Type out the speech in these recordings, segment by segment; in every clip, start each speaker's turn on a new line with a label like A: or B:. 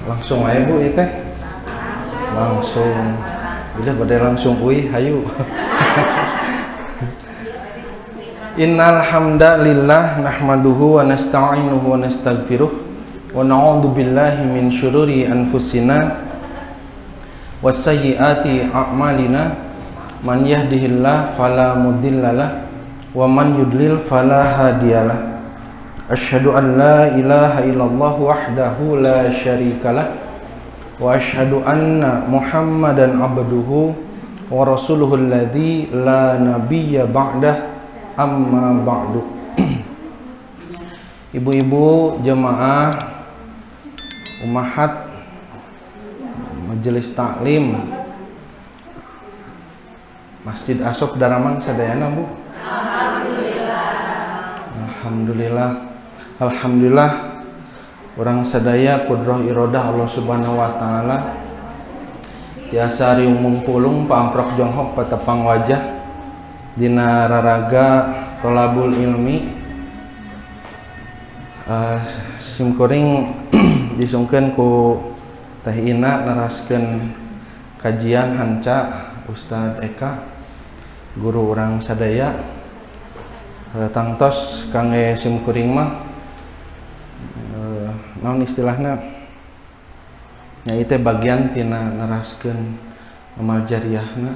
A: Langsung aja Bu itu. Langsung. Bila badai langsung hayu. Innal hamdalillah nahmaduhu wa nasta'inuhu wa nastaghfiruh wa na'udzu billahi min syururi anfusina was sayyiati a'malina man yahdihillahu fala mudhillalah wa man yudlil fala hadiyalah. Asyhadu an la ilaha illallah wahdahu la syarikalah wa asyhadu anna Muhammadan abduhu wa rasuluhu alladzi la nabiyya ba'dah. Amma ba'du. Ibu-ibu jemaah ummahat majelis taklim Masjid Asop Daramang sadayana Bu. Alhamdulillah orang sadaya kudrah irodah Allah Subhanahu wa taala tiasa riung mumpulung paamprok jonghok patepang wajah dina raraga tolabul ilmi simkuring disungkeun ku Teh Ina naraskeun kajian hanca Ustad Eka guru urang sadaya tangtos kangge simkuring mah naon istilahna nya ieu teh bagian tina naraskeun amal jariyahna.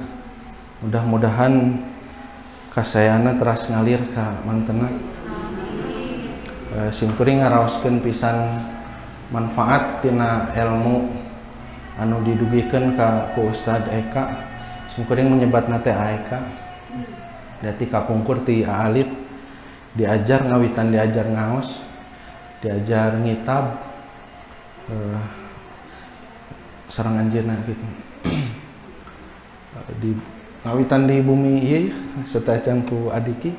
A: Mudah-mudahan kasayana teras ngalir ka mantena. Simkuring ngaraoskeun pisan manfaat tina ilmu anu didugikeun ka ku Ustad Eka. Simkuring menyebatna teh Eka. Dati kapungkur ti aalit diajar ngawitan diajar ngaos, diajar ngitab sareng anjeunna gitu. Di ngawitan di bumi ieu setacan ku adiki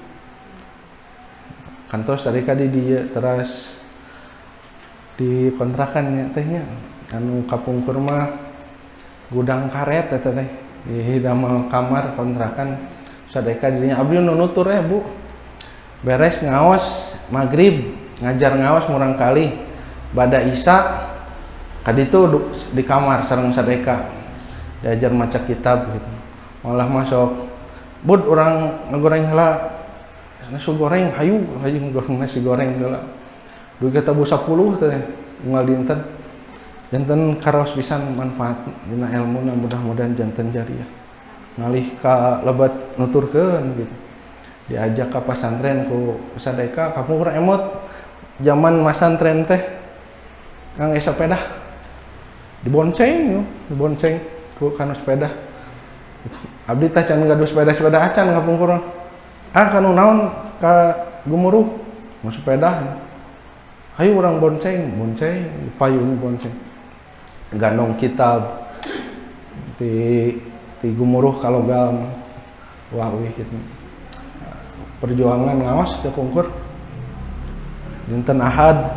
A: kantos tadi ka di dieu teras di kontrakan nya teh nya anu kapungkur mah gudang karet eta teh di damel kamar kontrakan sadeka di dinya abdi nu nutur Bu beres ngaos magrib ngajar ngaos murang kali bada isya kaditu di kamar sareng sadeka diajar maca kitab gitu. Malah masuk bud orang ngegoreng heula nasi goreng hayu ngegoreng nasi goreng heula duit kita 10 teh unggal dinten karaos pisan manfaat dina ilmuna mudah-mudahan janten jariyah ngalih ka lebat nuturkeun gitu diajak ka pasantren ku sadeka kamu urang emot zaman masantren teh kang sepeda dibonceng ku kana sepeda abdi teh can gaduh sepeda acan ngapungkur kanu naon ka gumuruh mau sepeda hayu urang bonceng payung bonceng gandong kitab ti gumuruh kalogal wawih gitu perjuangan ngawas ke pungkur dinten Ahad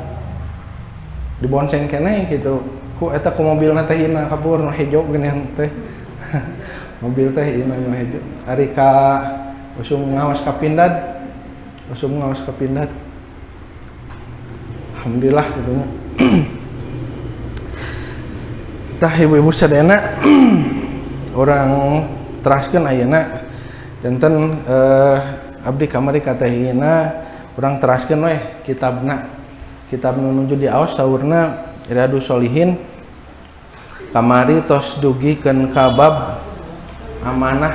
A: dibonceng keneh gitu ku eta ku mobilna teh Ina kapur nu hejo geuning teh mobil teh Ina nu hejo ari ka usum ngawas ka pindad alhamdulillah gitu nya tah ibu-ibu sadayana orang teraskeun ayeuna janten abdi kamari ka Teh Ina urang teraskeun we kitab nu nuju di aos saurna Riyadhus Shalihin kamari tos dugikeun ka bab amanah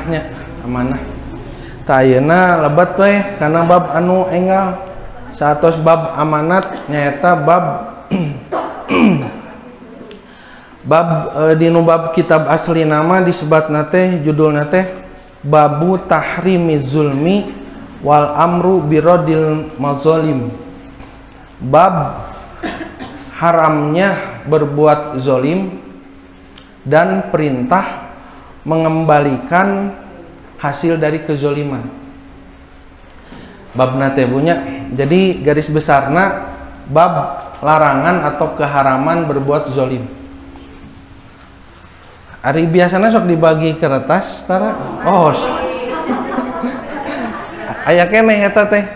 A: tah ayeuna lebat we kana bab anu enggal satos bab amanat nyaeta bab dinu bab kitab asli nama disebatna teh judulna teh babu tahrimiz zulmi wal amru biradil mazalim bab haramnya berbuat zolim dan perintah mengembalikan hasil dari kezoliman. Bab nate punya. Jadi garis besarna bab larangan atau keharaman berbuat zolim. Ari biasanya sok dibagi kertas tara. Oh. Aya keneh eta teh.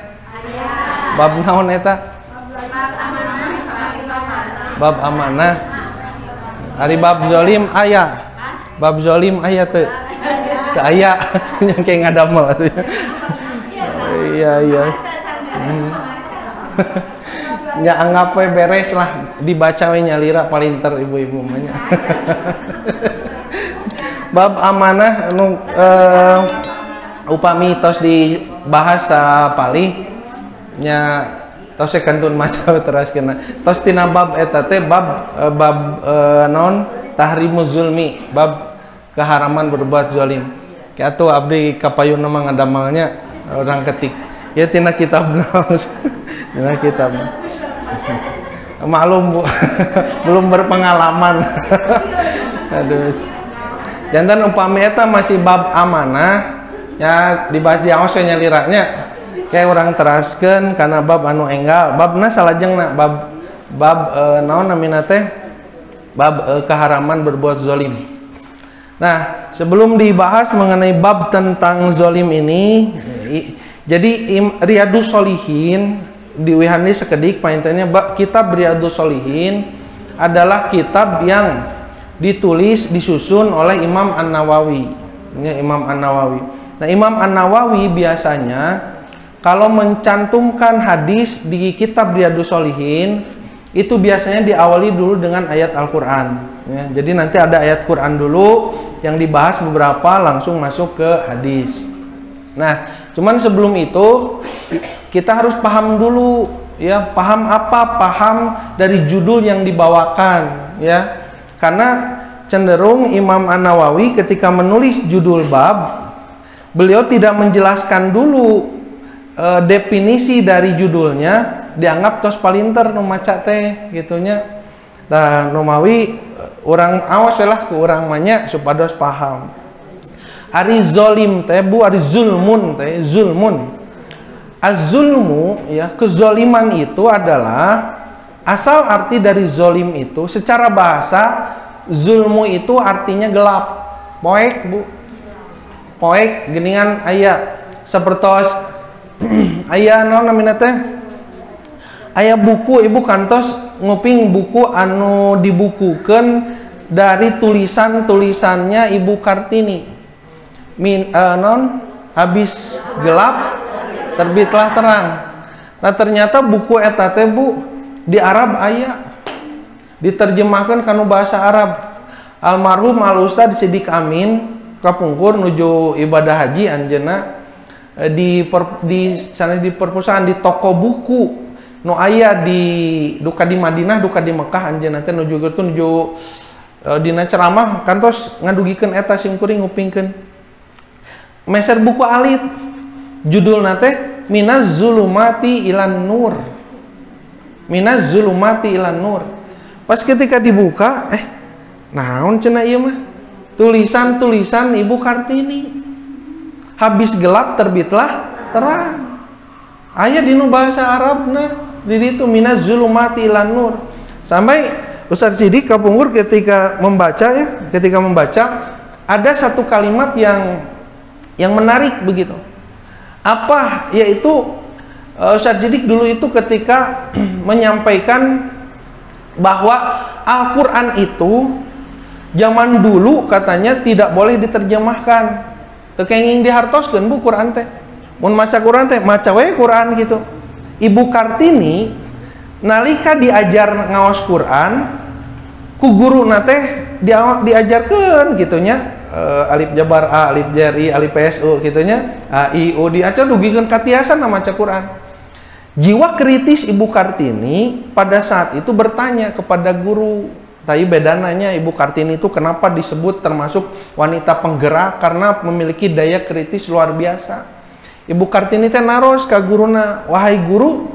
A: Bab naon eta? Bab amanah. Ari bab zolim aya. Bab zolim aya teu? Teu aya. Yang kayak ngadamel atuh. Iya. Ya anggap we beres lah, dibaca we nyalira palinter ibu-ibu mah nya. Bab amanah anu upami tos di bahasa Pali nya tos kantun maca teras kena. Tos tina bab eta teh bab naon tahrimuz zulmi, bab keharaman berbuat zalim. Kayak atuh abdi kapayun mah ngadamalnya orang ketik. Ya tina kitab naos. Tina kitab. Maklum Bu. Belum berpengalaman. Aduh. Jantan upami eta masih bab amanah ya dibahas di aos nyaliranya. Kayak orang teraskeun karena bab anu enggal. Babna salajengna bab naon namina teh? Bab keharaman berbuat zalim. Nah, sebelum dibahas mengenai bab tentang zalim ini, jadi Riyadus Shalihin di Wihani sekedik paintennya kitab Riyadus Shalihin adalah kitab yang ditulis disusun oleh Imam An-Nawawi. Ya, Imam An-Nawawi. Nah, Imam An-Nawawi biasanya kalau mencantumkan hadis di kitab Riyadus Shalihin itu biasanya diawali dulu dengan ayat Al-Qur'an. Ya, jadi nanti ada ayat Quran dulu yang dibahas beberapa langsung masuk ke hadis. Nah, cuman sebelum itu kita harus paham dulu ya, paham apa? Paham dari judul yang dibawakan ya. Karena cenderung Imam An-Nawawi ketika menulis judul bab, beliau tidak menjelaskan dulu definisi dari judulnya, dianggap tos palinter nu maca teh gitunya. Nah, Nawawi orang awas lah ke orang banyak supados paham. Ari zolim teh bu, ari zulmun teh, zulmun. Az-zulmu ya, kezoliman itu adalah asal arti dari zolim itu secara bahasa zulmu itu artinya gelap. Poek bu, poek geningan aya sapertos aya naon namina teh? Aya buku ibu kantos nguping buku anu dibukukeun dari tulisannya Ibu Kartini. Non habis gelap terbitlah terang. Nah ternyata buku eta teh Bu di Arab aya diterjemahkan kana bahasa Arab. Almarhum Al Ustad Sidik Amin kapungkur nuju ibadah haji anjeunna di sana di perpustakaan di toko buku nu aya di duka di Madinah duka di Mekah anjeunna teh nuju kitu nuju dina ceramah kantos ngadugikeun eta simkuring ngupingkeun meser buku alit judulna teh Minaz Zulumati Ilan Nur. Minaz Zulumati Ilan Nur. Pas ketika dibuka naon cenah ieu mah? Tulisan-tulisan Ibu Kartini. Habis gelap terbitlah terang. Aya dinu bahasa Arabna di ditu Minaz Zulumati Ilan Nur. Sampai Ustaz Sidik kapungkur ketika membaca ada satu kalimat yang menarik begitu. Apa? Yaitu Ustaz Sidik dulu itu ketika menyampaikan bahwa Al-Quran itu zaman dulu katanya tidak boleh diterjemahkan. Tekenging dihartoskeun Bu Quran teh. Mun maca Quran teh maca we Quran gitu. Ibu Kartini nalika diajar ngaos Quran ku guruna teh diajarkeun gitunya. Alif jabar A, alif jar I, alif PSU gitunya. A I U diaca dugikeun katiasan na maca Quran. Jiwa kritis Ibu Kartini pada saat itu bertanya kepada guru, tapi bedananya Ibu Kartini itu kenapa disebut termasuk wanita penggerak karena memiliki daya kritis luar biasa. Ibu Kartini teh naros ka guruna, "Wahai guru,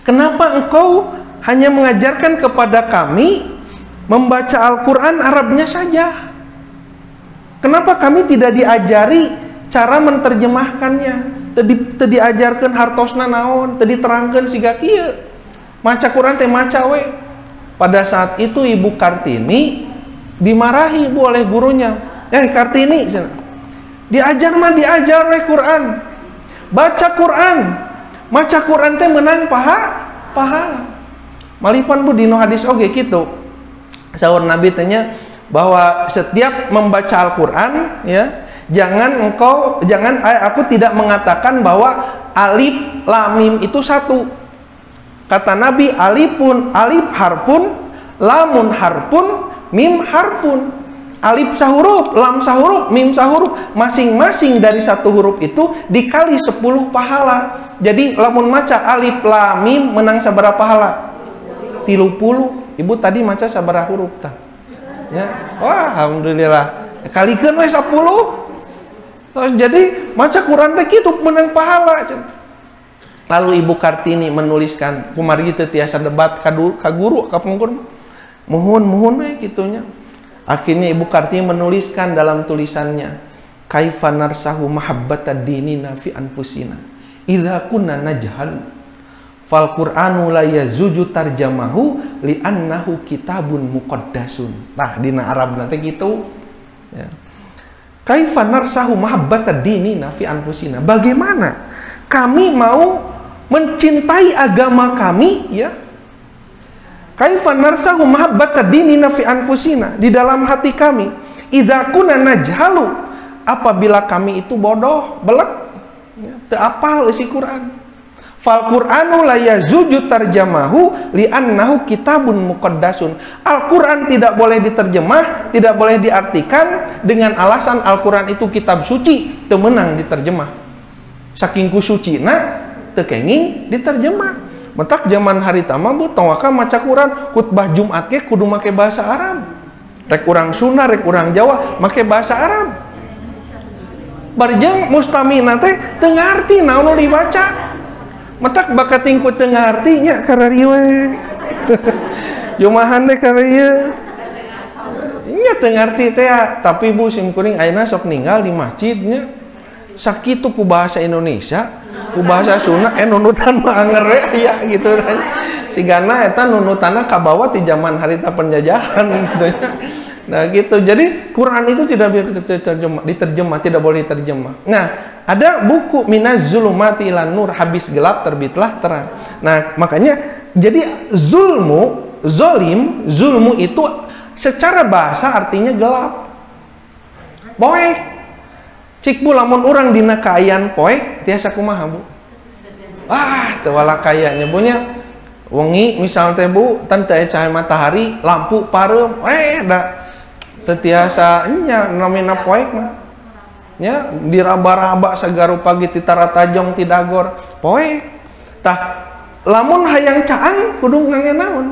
A: kenapa engkau hanya mengajarkan kepada kami membaca Al-Quran Arabnya saja? Kenapa kami tidak diajari cara menerjemahkannya? Teu diajarkeun hartosna naon, teu diterangkeun siga kieu. Maca Quran teh maca we." Pada saat itu Ibu Kartini dimarahi Bu oleh gurunya. Kartini, diajar mah diajar we Quran. Baca Quran. Maca Quran teh meunang pahala. Malipan Bu dino hadis oge kitu. Sahur Nabi tanya bahwa setiap membaca Al-Qur'an ya, aku tidak mengatakan bahwa alif lam mim itu satu. Kata Nabi, alif harpun, lamun harpun, mim harpun. Alif sahuruf, lam sahuruf, mim sahuruf, masing-masing dari satu huruf itu dikali 10 pahala. Jadi lamun maca alif lam mim menang sabaraha pahala? 30. Ibu tadi maca sabaraha huruf tah? Ya. Wah, alhamdulillah. Kalikeun we 10. Terus jadi maca Quran teh kitu menang pahala. Lalu Ibu Kartini menuliskan, kumaha teu tiasa debat ka guru ka pungkur. Muhun we kitunya. Akhirnya Ibu Kartini menuliskan dalam tulisannya, kaifa narsahu mahabbatad dinina fi anfusina idza kunna najhal fal qur'anu la yazuju tarjamahu li annahu kitabun muqaddasun. Nah, dina Arab nanti gitu ya. Kaifa narsahu mahabbatad dinina fi anfusina, bagaimana kami mau mencintai agama kami ya. Kaifa narsahu mahabbatad dinina fi anfusina, di dalam hati kami. Idza kunna najhalu, apabila kami itu bodoh, belek, ya, teu apal isi Quran. Fal Qur'anu la yazuju tarjamahu li annahu kitabun muqaddasun. Al-Qur'an tidak boleh diterjemah, tidak boleh diartikan dengan alasan Al-Qur'an itu kitab suci, teu meunang diterjemah. Saking ku sucina teu kenging diterjemah. Mentak zaman hari tama bu tawaka maca Quran khutbah Jumat ge kudu make bahasa Arab. Rek urang Sunda, rek urang Jawa make bahasa Arab. Barjang mustamina teh teu ngarti naon nu dibaca. Mentak bakat tingku teu ngarti nya kararieu we. Jumahan teh kararieu. Nya teu ngarti teh, tapi Bu sim kuring ayeuna sok ninggal di masjid nya. Sakitu ku bahasa Indonesia, ku bahasa Sunda nunutan mah anger ya gitu kan. Sigana eta nunutanna kabawa ti zaman harita penjajahan gitu nya. Nah gitu. Jadi Quran itu tidak diterjemah, tidak boleh diterjemah. Nah, ada buku Minaz Zulumati ilan Nur, habis gelap terbitlah terang. Nah, makanya jadi zulmu itu secara bahasa artinya gelap. Poek. Cik Bu lamun urang dina kaayaan poek tiasa kumaha Bu? Teu wala kayanya Bu nya. Wengi misal teh Bu teu aya cahaya matahari, lampu parem, da teu tiasa nya namina poek mah. Nya diraba-raba sagaru pagi ti taratajong ti dagor, poek. Tah lamun hayang caang kudu ngangge naon?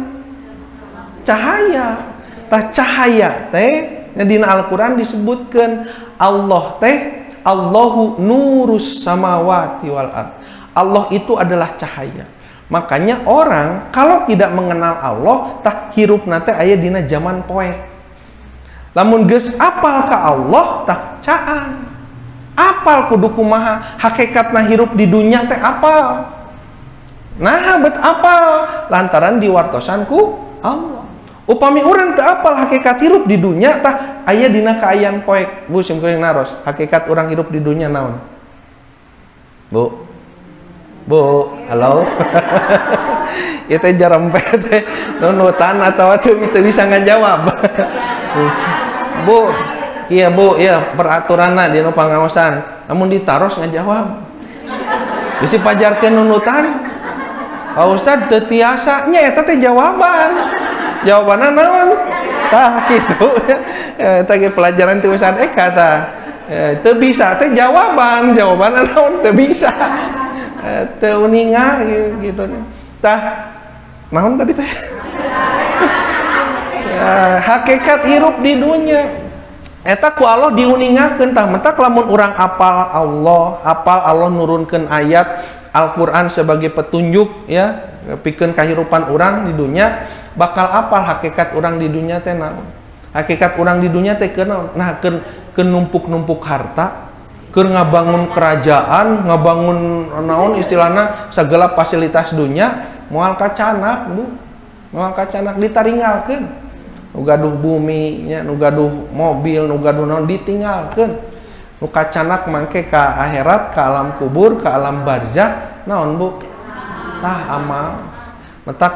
A: Cahaya. Tah cahaya teh dina Al-Qur'an disebutkeun Allah teh Allahu nurus samawati wal ard. Allah itu adalah cahaya. Makanya orang kalau tidak mengenal Allah tah hirupna teh aya dina zaman poek. Lamun geus apal ka Allah tah caang. Apal kudu kumaha, hakikatna hirup di dunya teh apal. Nah, bet apal lantaran diwartosan ku Allah. Upami urang teu apal hakikat hirup di dunya tah aya dina kaayaan poek. Bu sim kuring naros, hakikat urang hirup di dunya naon? Bu, halo. Ieu teh jarempe teh nunutan atawa teu bisa ngajawab. Bu, kieu Bu, ieu peraturanna dina pangaosan. Namun ditaros ngajawab. Bisi pajarkeun nunutan. Pak Ustad teu tiasa nya eta teh jawaban. Jawabanna naon? Tah kitu. Eta ge pelajaran tulisan Eka tah. Teu bisa teh jawabanna naon teu bisa. Teu uninga gitu. Tah naon tadi teh? Hakikat hirup di dunia. Eta ku Allah diuningakeun tah mentak lamun urang apal Allah nurunkeun ayat Al-Qur'an sebagai petunjuk ya pikeun kahirupan urang di dunia, bakal apal hakikat urang di dunia teh naon. Hakikat urang di dunia teh keun naon? Nah, keun numpuk-numpuk harta, keun ngabangun kerajaan, ngabangun naon istilahna segala fasilitas dunia, moal kacanak Bu. Moal kacanak ditaringgalkeun. Nu gaduh bumi nya, nu gaduh mobil, nu gaduh naon ditinggalkeun. Nu kacanak mangke ka akhirat, ka alam kubur, ka alam barzakh naon Bu? Tah amal. Metak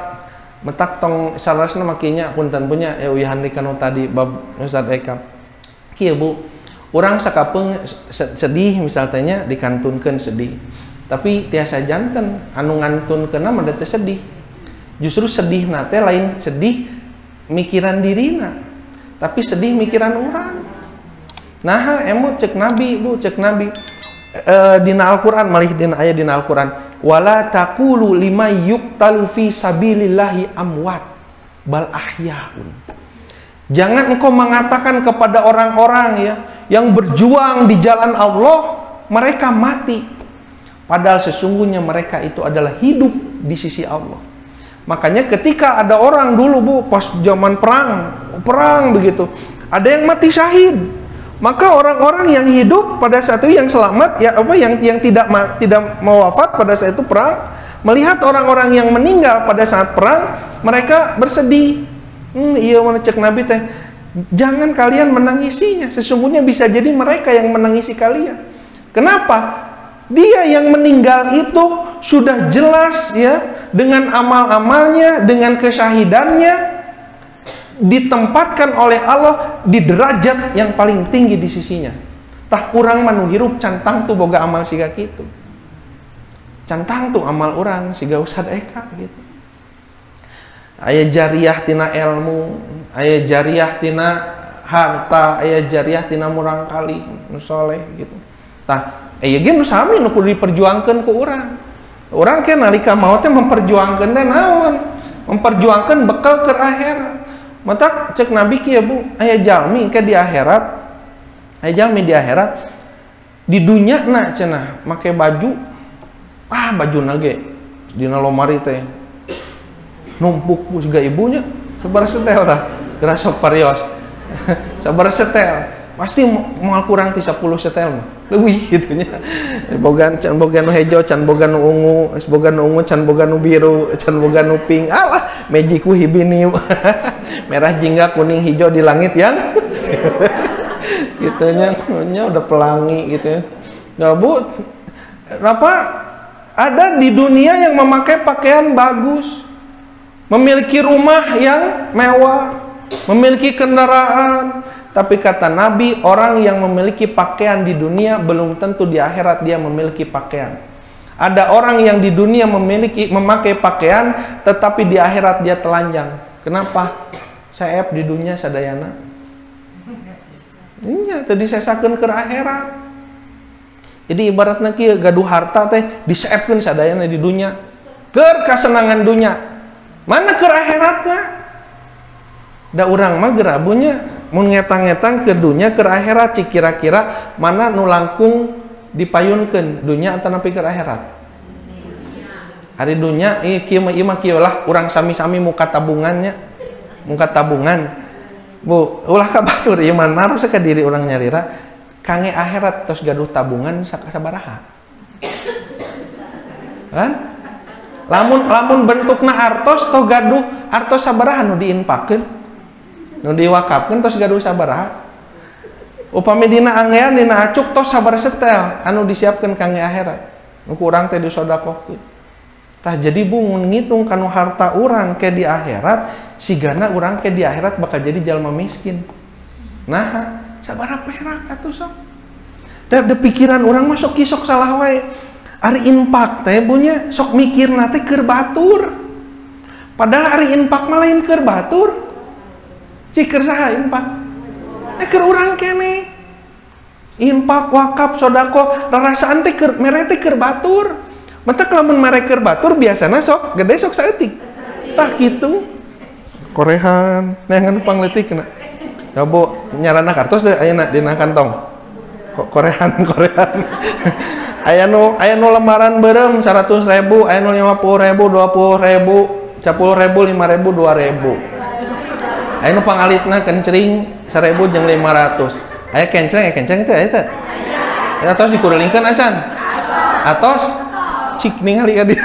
A: metak tong salasna makinya punten punya ya uyahan di kanu tadi bab Ustaz Eka kieu Bu urang sakapeung sedih misalnya dikantunkeun sedih tapi tiasa janten anu ngantunkeunna mah teh sedih justru sedih nate lain sedih mikiran dirina tapi sedih mikiran orang nah emu cek Nabi Bu cek Nabi dina Al-Quran malih dina aya dina Al-Quran wala taqulu liman yuqtalu fi sabilillahi amwat bal ahyaun jangan engkau mengatakan kepada orang-orang ya yang berjuang di jalan Allah mereka mati padahal sesungguhnya mereka itu adalah hidup di sisi Allah makanya ketika ada orang dulu Bu pas zaman perang begitu ada yang mati syahid maka orang-orang yang hidup pada saat itu yang selamat ya apa yang tidak mau wafat pada saat itu perang melihat orang-orang yang meninggal pada saat perang mereka bersedih iya mana cek Nabi teh jangan kalian menangisinya sesungguhnya bisa jadi mereka yang menangisi kalian kenapa dia yang meninggal itu sudah jelas ya dengan amal-amalnya dengan kesyahidannya ditempatkan oleh Allah di derajat yang paling tinggi di sisinya. Tah urang manu hirup cantang tuh boga amal siga kitu. Cantang tuh amal urang siga Ustaz Eka gitu. Aya jariah tina ilmu, aya jariah tina harta, aya jariah tina murang kali nu soleh gitu. Tah aya ge nu sami nu kudu diperjuangkeun ku urang. Urang ke nalika maot teh memperjuangkeun teh naon? Memperjuangkeun bekal ke akhirat. Mata cek Nabi kieu Bu, aya jalmi ke di akhirat. Aya jalmi di akhirat di dunya na cenah make baju. Bajuna ge dina lomari teh numpuk juga ibunya sabar setel tah. Geura sok parios. Sabar setel. Pasti moal kurang ti 10 setel mah. Leuwih kitu nya. Bogan can boga nu hejo, can boga nu ungu, boga nu ungu, can boga nu biru, can boga nu pink. Alah, mejiku hibini. Merah jingga kuning hijau di langit yang gitu nya udah pelangi gitu ya. Nah, Bu, apa ada di dunia yang memakai pakaian bagus, memiliki rumah yang mewah, memiliki kendaraan. Tapi kata Nabi, orang yang memiliki pakaian di dunia belum tentu di akhirat dia memiliki pakaian. Ada orang yang di dunia memakai pakaian, tetapi di akhirat dia telanjang. Kenapa? Saya di dunia sadayana. Iya, tadi saya sakeun ke akhirat. Jadi ibaratnya kieu gaduh harta teh diseepkeun sadayana di dunia. Keur kasenangan dunia. Mana keur akhiratna? Da urang mah gerabunya mun ngetang-ngetang ke dunia ke akhirat cik kira-kira mana nu langkung dipayunkeun dunia atau nepi ke akhirat hari dunia kieu mah kieu lah urang sami-sami muka tabungannya muka tabungan Bu ulah ka batur ieu mah naros ka diri urang nyarira kange akhirat tos gaduh tabungan sabaraha kan lamun bentukna artos toh gaduh artos sabaraha nu diinpakeun nu diwakafkeun tos gaduh sabaraha upami dina anggean dina acuk tos sabar setel anu disiapkeun kangge akhirat nu urang teh disodakohkeun tah jadi Bu mun ngitung kanu harta urang ke di akhirat sigana urang ke di akhirat bakal jadi jalma miskin nah sabaraha perak atuh sok da pikiran urang mah sok kisok salah wae ari infak teh bunya sok mikirna teh keur batur padahal ari infak mah lain keur batur cikir saha infak keur urang kene infak wakaf sodako rarasaan teh keur mere teh keur batur mentek lamun mere keur batur biasana sok gede sok saeutik tah kitu korehan neangan pangletikna ya Bu nyarana kartos teh ayeuna dina kantong korehan aya nu lembaran beureum 100.000 aya nu 50.000 20.000 10.000 5.000 2.000 aya nu pangalitna kencring 1.000 jeung 500 aya kenceng teh aya teh aya tos dikurelingkeun acan atos cik ningali ka dia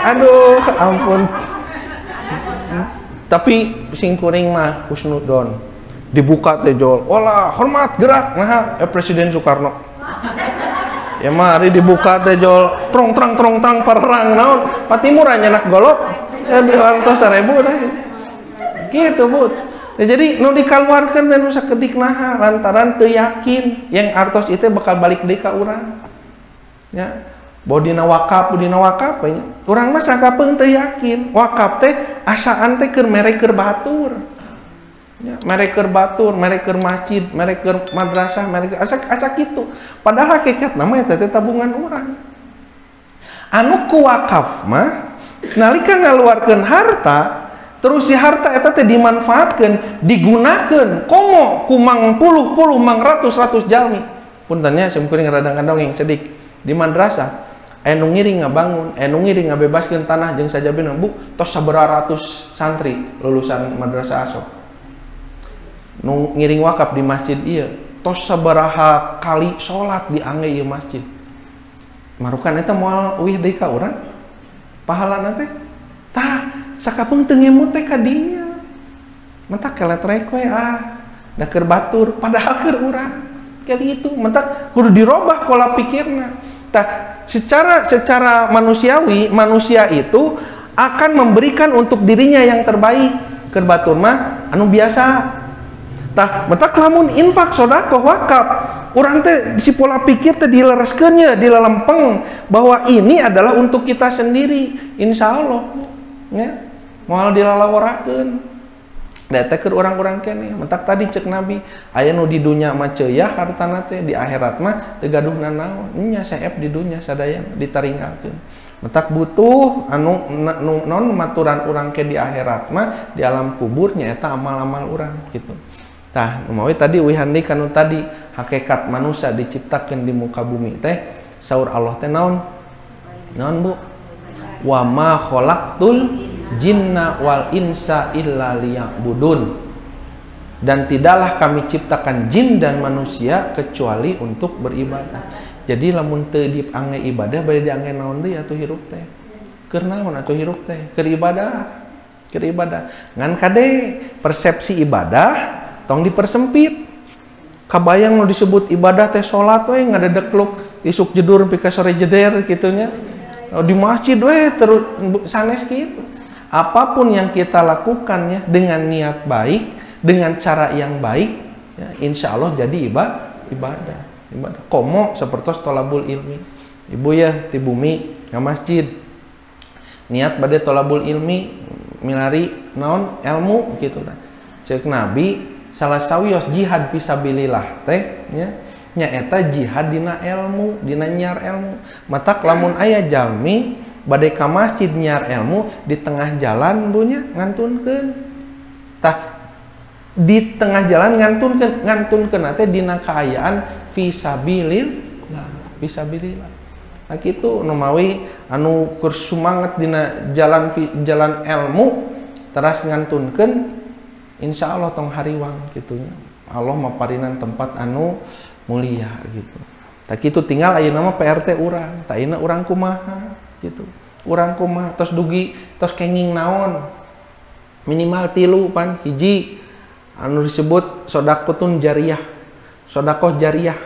A: aduh ampun tapi sing kuring mah husnudon dibuka teh jol wala hormat gerak nah Presiden Soekarno Ya mari dibuka teh jol trong trang perang naon pati murah nyenak golok ya 200.000 teh gitu Bu. Ya, jadi nu dikeluarkan teh nu sakedik naha lantaran teu yakin yang artos itu bakal balik deui ka urang ya bodina wakaf ya. Urang mah sakapeung teu yakin wakaf teh asaan teh keur mere keur batur ya, mere keur batur, mere keur masjid, mere keur madrasah, mere asa kitu. Padahal hakikat nama eta teh tabungan urang. Anu ku wakaf mah nalika ngaluarkeun harta, terus si harta eta teh dimanfaatkeun, digunakeun komo ku mang puluh mang ratus jalmi. Punten nya simkuring radang dongeng sedik di madrasah aya nu ngiring ngabangun, aya nu ngiring ngabebaskeun tanah jeung sajabina Bu, tos sabaraha ratus santri lulusan madrasah asok. Nu ngiring wakaf di masjid ieu tos sabaraha kali salat di angge ieu masjid. Marukan eta moal uih deui ka urang pahalana teh tah sakapeung teu ngemut teh ka dinya mentak kelet rek we da keur batur padahal keur urang kayak gitu mentak kudu dirobah pola pikirna tah secara manusiawi manusia itu akan memberikan untuk dirinya yang terbaik keur batur mah anu biasa tah mentak lamun infak sedekah wakaf urang teh si pola pikir teh dilereskeun nya dilalempeng bahwa ini adalah untuk kita sendiri insyaallah ya moal dilalawarakeun da teh keur urang-urang keneh mentak tadi cek Nabi aya nu di dunya mah ceuyah hartana teh di akhirat mah teu gaduhna naon nya saep di dunya sadaya ditaringgalkeun mentak butuh anu non maturan urang ke di akhirat mah di alam kubur nya eta amal-amal urang gitu. Tah umawi tadi wihandi kanu tadi hakikat manusia diciptakeun di muka bumi teh saur Allah teh naon Bu wa ma khalaqtul jinna wal insa illa liya'budun dan tidaklah kami ciptakan jin dan manusia kecuali untuk beribadah. Jadi lamun teu diangge ibadah bade diangge naon deui atuh hirup teh keur naon atuh hirup teh keur ibadah ngan kade persepsi ibadah tong dipersempit kabayang nu disebut ibadah teh salat we ngadedekluk isuk jedur pi ka sore jeder kitu nya di masjid we terus sanes kitu. Apapun yang kita lakukannya dengan niat baik, dengan cara yang baik, ya, insya Allah jadi ibadah. Komo seperti tolabul ilmi. Ibu ya di bumi ke masjid, niat bade tolabul ilmi, milari naon ilmu gitu kan. Cek Nabi salah sawios jihad fisabilillah teh, nya eta jihad dina ilmu, dina nyiar ilmu. Matak lamun aya jalmi badai ka masjid nyiar ilmu di tengah jalan bunya ngantunkeun tah di tengah jalan ngantunkeun teh dina kaayaan fisabilillah nah kitu nu mawi anu keur sumanget dina jalan ilmu teras ngantunkeun insyaallah tong hariwang kitunya Allah maparinan tempat anu mulia gitu tah kitu tinggal ayeuna mah PRT urang tah ayeuna urang kumaha gitu urang kumaha tos dugi tos kenging naon minimal 3 pan hiji anu disebut sedekah jariyah sedekah jariyah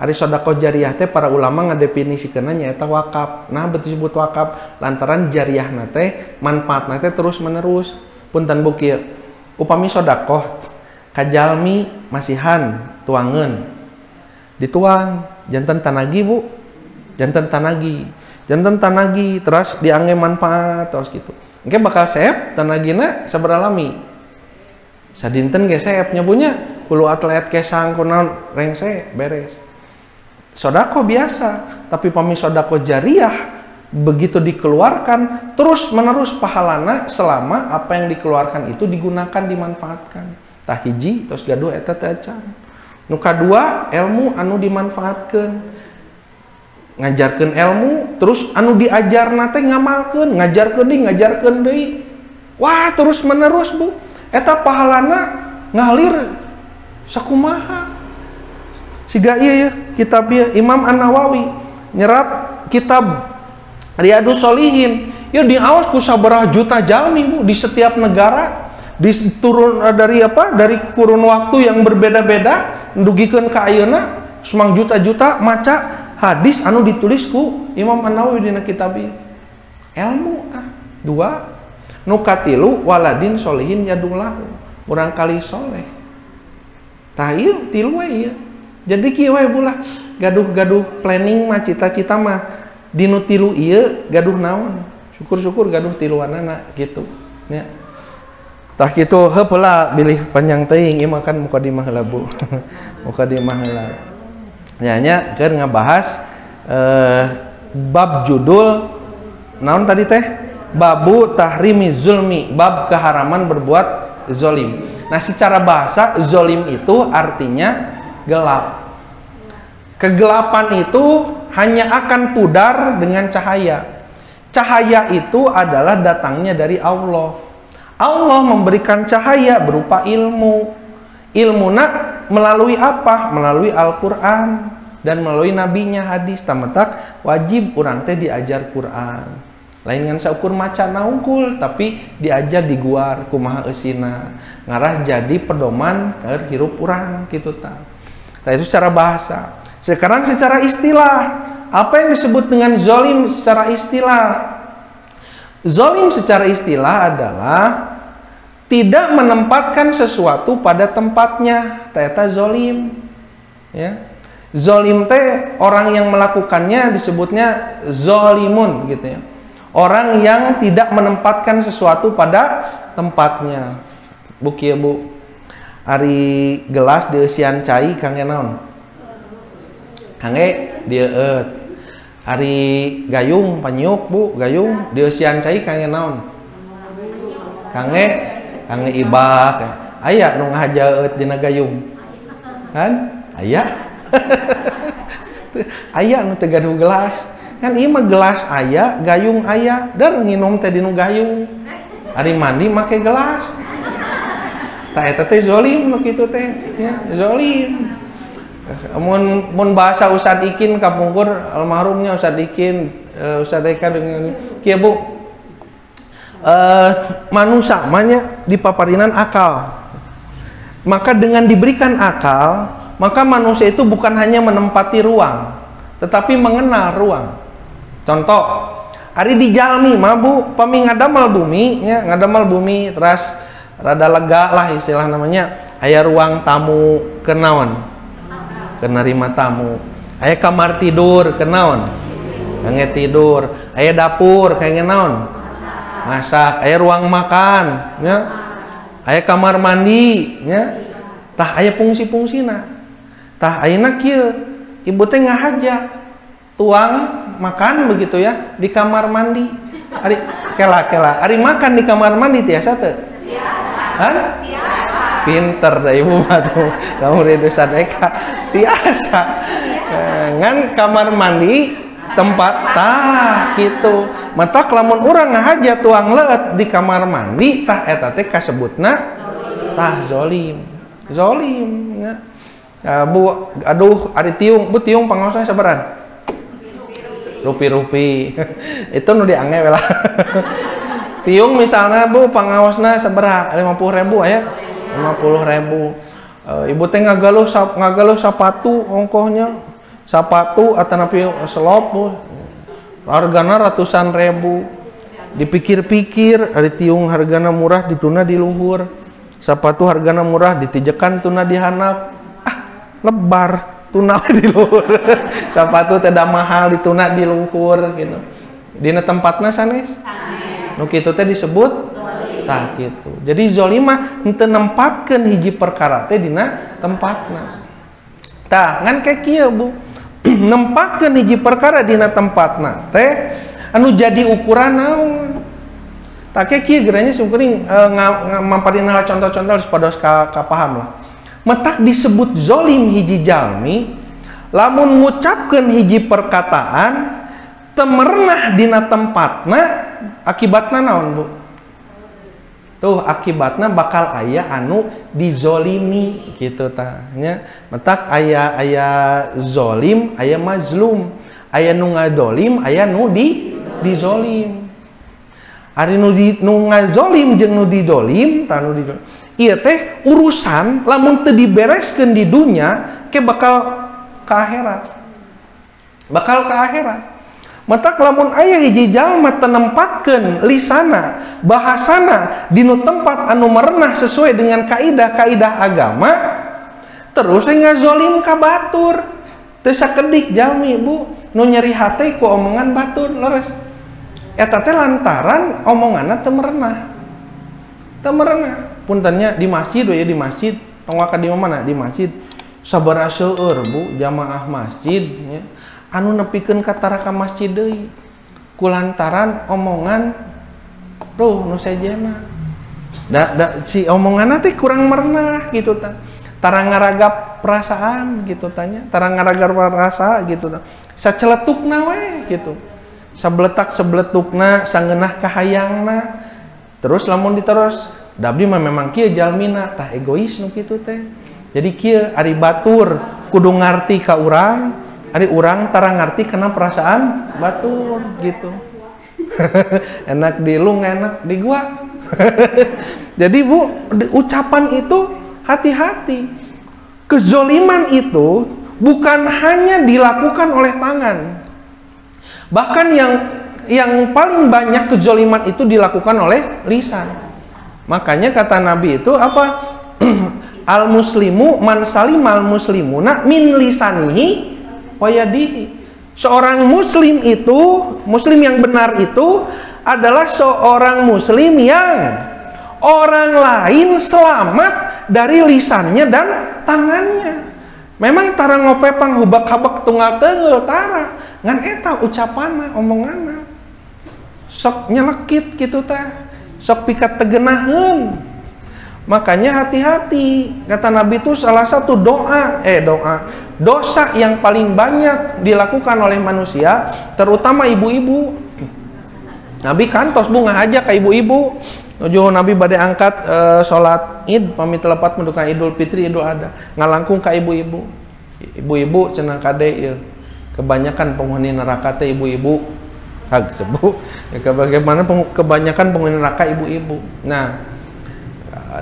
A: ari sedekah jariyah teh para ulama ngadefinisikeunna nyaeta wakaf nah disebut wakaf lantaran jariyahna teh manfaatna teh terus menerus punten bu kieu upami sedekah kajalmi masihan tuangeun dituang janten tanagi Bu janten tanagi terus diangge manfaat terus gitu engke bakal seep tanagina saberalami sadinten ge seep nyabunya kulo atlet kesang kunaon rengse beres sedekah biasa tapi pami sedekah jariyah begitu dikeluarkan terus menerus pahalana selama apa yang dikeluarkan itu digunakan dimanfaatkan tah hiji terus gaduh eta teh acan nu kadua ilmu anu dimanfaatkeun ngajarkeun ilmu terus anu diajarna teh ngamalkeun ngajarkeun deui wah terus menerus Bu eta pahalana ngalir sakumaha siga ieu ya kitab ieu Imam An-Nawawi nyerat kitab Riyadhus Shalihin ya diaos ku sabaraha juta jalmi Bu di setiap negara dari kurun waktu yang berbeda-beda ndugikeun ka ayeuna sumang juta-juta maca hadis anu ditulisku Imam An-Nawawi dina kitab ilmu tah. Dua, nukatilu waladin solihin yadulahu, urang kali soleh. Tah ieu tilu we ieu. Jadi kieu we bulah gaduh-gaduh planning mah cita-cita mah dinu tilu ieu gaduh naon. Syukur-syukur gaduh tiluanana gitu nya. Tah kitu heupeula bilih panjang teuing ieu mah kan mukadimah heula Bu. Mukadimah heula. Nya keur ngabahas bab judul naon tadi teh? Babu tahrimi zulmi, bab keharaman berbuat zolim. Nah, secara bahasa zolim itu artinya gelap. Kegelapan itu hanya akan pudar dengan cahaya. Cahaya itu adalah datangnya dari Allah. Allah memberikan cahaya berupa ilmu. Ilmuna melalui apa? Melalui Al-Quran dan melalui nabinya hadis. Tametak wajib urang teh diajar Quran. Lain ngan saukur maca naungkul, tapi diajar di guar kumaha eusina. Ngarah jadi pedoman keur hirup urang kitu tah. Nah, itu secara bahasa. Sekarang secara istilah, apa yang disebut dengan zolim secara istilah? Zolim secara istilah adalah tidak menempatkan sesuatu pada tempatnya. Eta zolim. Ya. Zolim teh orang yang melakukannya disebutnya zolimun gitu ya. Orang yang tidak menempatkan sesuatu pada tempatnya. Bu kieu Bu. Ari gelas dieusian cai kangge naon? Kangge dieut. Ari gayung panyuk Bu, gayung dieusian cai kangge naon? Kangge ibak. Aya nu ngahajaeut dina gayung. Kan? Aya. Aya nu teu gaduh gelas. Kan ieu mah gelas aya, gayung aya, dar nginum teh dinu gayung. Ari mandi make gelas. Tah eta teh zolim nu kitu teh, ya, zolim. Mun bahasa Ustad Ikin kapungkur almarhumnya Ustad Ikin, Ustad Eka dengan kieu Bu. Manusia manya dipaparinan akal. Maka dengan diberikan akal, maka manusia itu bukan hanya menempati ruang, tetapi mengenal ruang. Contoh, ari di jalmi mah Bu, pami ngadamal bumi nya, ngadamal bumi terus rada lega lah istilah namanya. Aya ruang tamu kenaon? Kenerima tamu. Aya kamar tidur kenaon? Kangge tidur. Aya dapur kangge naon? Masak. Aya ruang makan nya. Aya kamar mandi nya. Tah aya fungsi-fungsina. Tah ayeuna kieu ibu teh ngahaja tuang makan begitu ya di kamar mandi. Ari kela ari makan di kamar mandi tiasa teu? Tiasa. Hah? Tiasa. Pinter da ibu mah tuh. Kamu ridho Ustaz Eka. Tiasa. Ngan kamar mandi tempat tah gitu. Matak lamun urang ngahaja tuang leut di kamar mandi tah eta teh kasebutna tah zolim. Zolim nya. Bu aduh ari tiung, Bu tiung pangaosna sabaran? Rupi-rupi. Itu nu diangge lah. Tiung misalnya Bu pangawasna sabaraha? 50.000 aya? 50.000. Ibu teh ngagaluh sapatu ongkohnya. Sapatu atanapi selop Bu. Hargana ratusan ribu. Dipikir-pikir ari tiung hargana murah dituna di luhur. Sapatu hargana murah ditijekan tuna di handap. Lebar tuna di luhur. Sapatu tidak mahal dituna di luhur gitu. Dina tempatna sanes? Nu kitu teh disebut tah kitu. Jadi zolim mah henteu nempatkeun hiji perkara teh dina tempatna. Tah ngan kayak kieu Bu. Nempatkeun hiji perkara dina tempatna teh anu jadi ukuran naon? Tah kayak kieu geranya sungkuring mamparinna contoh-contoh supaya ka paham lah. Metak disebut zolim hiji jalmi lamun ngucapkeun hiji perkataan temerenah dina tempatna akibatna naon Bu? Tuh akibatna bakal aya anu dizolimi gitu tah nya. Metak aya zolim, aya mazlum, aya nu ngadolim, aya nu dizolim. Ari nu ngazolim jeung nu didolim, tah nu didolim ieu teh urusan lamun teu dibereskeun di dunya ke bakal ke akhirat. bakal ke akhirat. Matak lamun aya hiji jalma tenempatkeun lisana bahasana dinu tempat anu merenah sesuai dengan kaidah-kaidah agama, terus ngazolim ka batur, teu sakedik jalmi Bu nu nyeri hate ku omongan batur leres. Eta teh lantaran omonganna teu merenah. Teu merenah. Puntennya di masjid we ya, di masjid, tong waka di mana? Di masjid. Sabaraha seueur Bu jamaah masjid nya. Anu nepikeun ka taraka masjid deui kulantaran omongan tuh nu sejena si omonganna teh kurang merenah gitu tah, tarang ngaragap perasaan gitu tanya, tarang ngaragap rasa gitu tah, saceletukna we gitu, sabletak sebletukna sangeunah kahayangna. Terus lamun diterus dabdi mah memang kieu jalmina tah egois nu kitu teh. Jadi kieu ari batur kudu ngarti ka urang, ari urang tara ngarti kena perasaan batur gitu. Enak di lu, enak di gua. Jadi Bu, ucapan itu hati-hati. Kezoliman itu bukan hanya dilakukan oleh tangan. Bahkan yang paling banyak kezoliman itu dilakukan oleh lisan. Makanya kata Nabi itu apa? Al muslimu man salimal muslimuna min lisanihi wayadihi. Seorang muslim itu, muslim yang benar itu adalah seorang muslim yang orang lain selamat dari lisannya dan tangannya. Memang tara ngopepang hubak-habak tunggal teunggeul tara, ngan eta ucapanna omonganna sok nyelekit gitu teh, sok pikat tegenaheun. Makanya hati-hati, kata Nabi itu salah satu dosa yang paling banyak dilakukan oleh manusia, terutama ibu-ibu. Nabi kantos Bu ngajak ke ibu-ibu. Nuju Nabi bade angkat sholat Id, pamit telepat menduka Idul Fitri, Idul Adha, ngalangkung ke ibu-ibu. Ibu-ibu cenah kade ieu. Kebanyakan penghuni neraka teh ibu-ibu. Hag sebu. Bagaimana kebanyakan penghuni neraka ibu-ibu. Nah,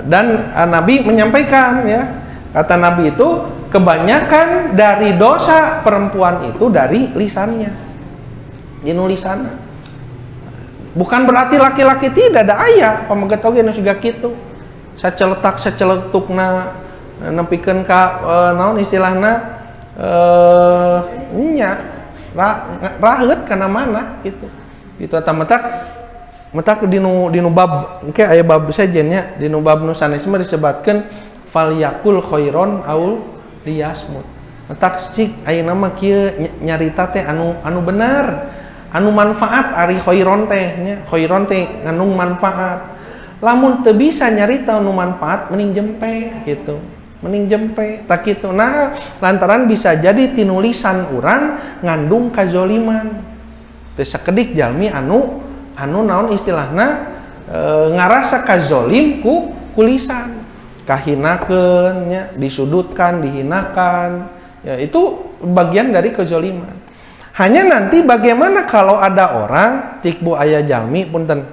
A: dan Nabi menyampaikan ya, kata Nabi itu kebanyakan dari dosa perempuan itu dari lisannya, dinu lisanna. Bukan berarti laki-laki tidak ada ayah pamaget oge nu siga kitu, saceletak saceletukna nepikeun ka naon istilahna nya raheut kana mana gitu. Gitu eta metak dinu bab engke aya bab sajennya dinu bab nu sanes mah disebutkeun falyakul khairon aul liyasmut. Metak cik ayeuna mah kieu nyarita teh anu bener, anu manfaat ari khairon teh nya, khairon teh ngandung manfaat. Lamun teu bisa nyarita anu manfaat mending jempe gitu. Mending jempe tak kitu. Nah, lantaran bisa jadi tinulisan urang ngandung kazoliman. Teu sakedik jalmi anu naon istilahna ngarasa kazolim ku lisan, kahinakeun nya, disudutkan, dihinakan, ya itu bagian dari kezoliman. Hanya nanti bagaimana kalau ada orang cik Bu aya jalmi punten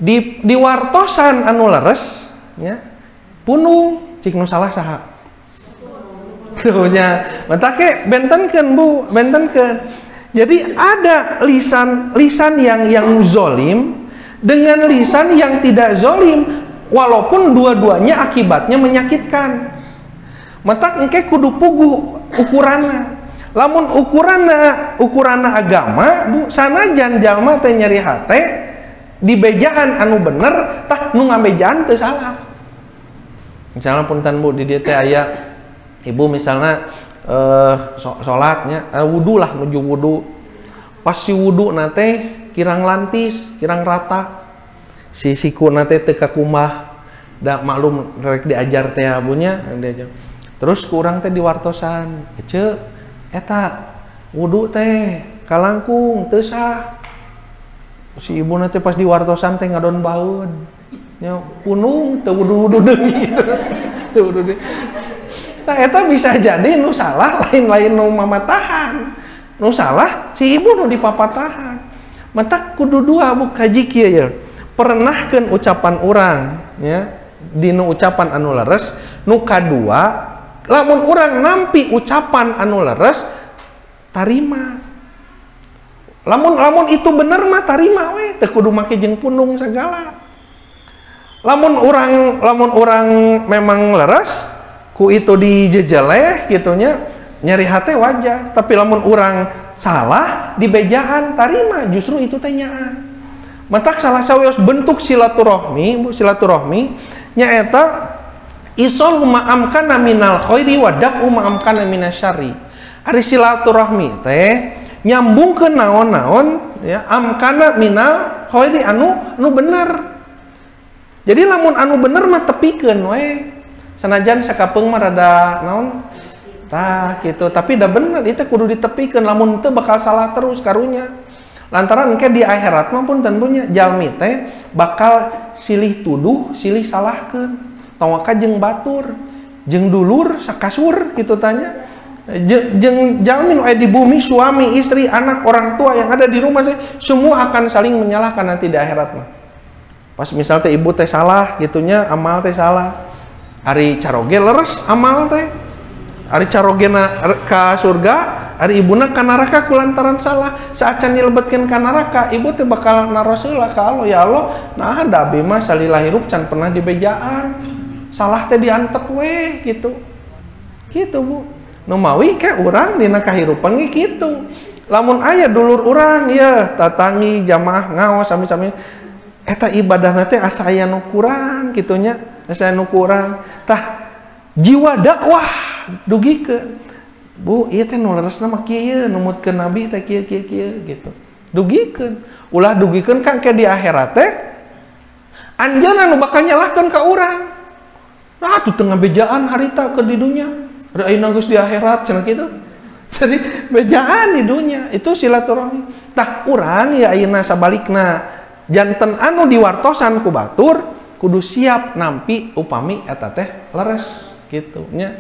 A: di wartosan anu leres nya punung cik nu salah saha tuh nya mata ke bentenkeun Bu, bentenkeun. Jadi ada lisan yang zolim dengan lisan yang tidak zolim, walaupun dua-duanya akibatnya menyakitkan. Matak engke kudu puguh ukuranna. Lamun ukuranna agama, Bu, sanajan jalma teh nyeri hate di bejaan anu bener, tah nu ngabejaan teu salah. Misalnya punten Bu di dieu teh aya ibu misalnya sholatnya wudu lah menuju wudu, pas si wudu nate kirang lantis kirang rata si siku nate teu kakumbah da maklum rek diajar teh abunya diajar. Terus kurang teh diwartosan ece eta wudu teh kalangkung teu sah, si ibu nate pas diwartosan teh ngadon baeud nya punung teu wudu-wudu deui teu wudu deui. Nah, eta bisa jadi nu salah lain-lain nu mamatahan. Nu salah si ibu nu dipapatahan. Mata kudu dua Bu kaji kieu ya. Pernahkeun ucapan urang ya dinu ucapan anu leres, nu kadua lamun urang nampi ucapan anu leres
B: tarima. Lamun itu bener mah tarima we, teu kudu make jeung pundung segala. Lamun orang memang leres ku itu dijejeleh gitunya, nyeri hati wajar. Tapi lamun orang salah dibejaan tarima, justru itu teh nyaan. Matak salah saweos bentuk silaturahmi nyaeta isol ma'amkana minal khairi wa daf'u ma'amkana minasyarri. Ari silaturahmi teh nyambungkeun naon-naon ya amkana minal khairi anu bener. Jadi lamun anu bener mah tepikeun we. Sanajan sakapeung mah rada naon tah gitu, tapi da bener itu kudu ditepikeun, lamun teu bakal salah terus karunya. Lantaran engke di akhirat mah pun tentunya jalmi teh bakal silih tuduh, silih salahkeun. Tawaka jeung batur, jeung dulur sakasur gitu tanya. Jeung jalmi nu aya di bumi, suami, istri, anak, orang tua yang ada di rumah saya, semua akan saling menyalahkan nanti di akhirat mah. Pas misal teh ibu teh salah gitunya, amal teh salah. Ari caroge leres amal teh. Ari carogena ka surga, ari ibuna ka neraka kulantaran salah. Saat can dilebetkeun ka neraka, ibu teh bakal naros heula ka Allah, ya Allah, nah da abdi mah salila hirup can pernah dibejaan. Salah teh diantep we gitu. Gitu, Bu. Nu mawi ke urang dina kahirupan ge kitu. Lamun aya dulur urang ya tatangi jamaah ngaos sami-sami eta ibadahna teh asa aya nu kurang kitunya, asa nu kurang. Tah jiwa dakwah dugikeun. Bu, ieu teh nu leresna mah kieu, numutkeun nabi teh kieu gitu. Dugikeun. Ulah dugikeun kan ke di akhirat teh anjeunna nu bakal nyalahkeun ka urang. Nah, tuh tengah bejaan harita ke di dunya. Ada ayeuna geus di akhirat cenah kitu. Jadi bejaan di dunya itu silaturahmi. Tah urang ya ayeuna sabalikna janten anu diwartosan ku batur kudu siap nampi upami eta teh leres gitu nya.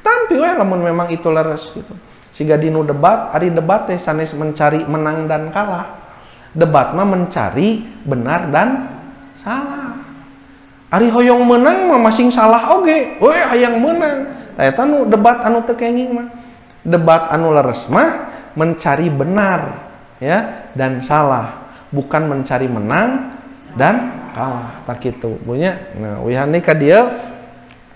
B: Tampi we lamun memang itu leres gitu. Siga dinu debat, ari debat teh sanes mencari menang dan kalah. Debat mah mencari benar dan salah. Ari hoyong menang mah masing salah oge. We hayang menang. Tah eta nu debat anu teu kenging mah. Debat anu leres mah mencari benar ya dan salah, bukan mencari menang dan kalah. Tak kitu punya. Nah, wihani ka dieu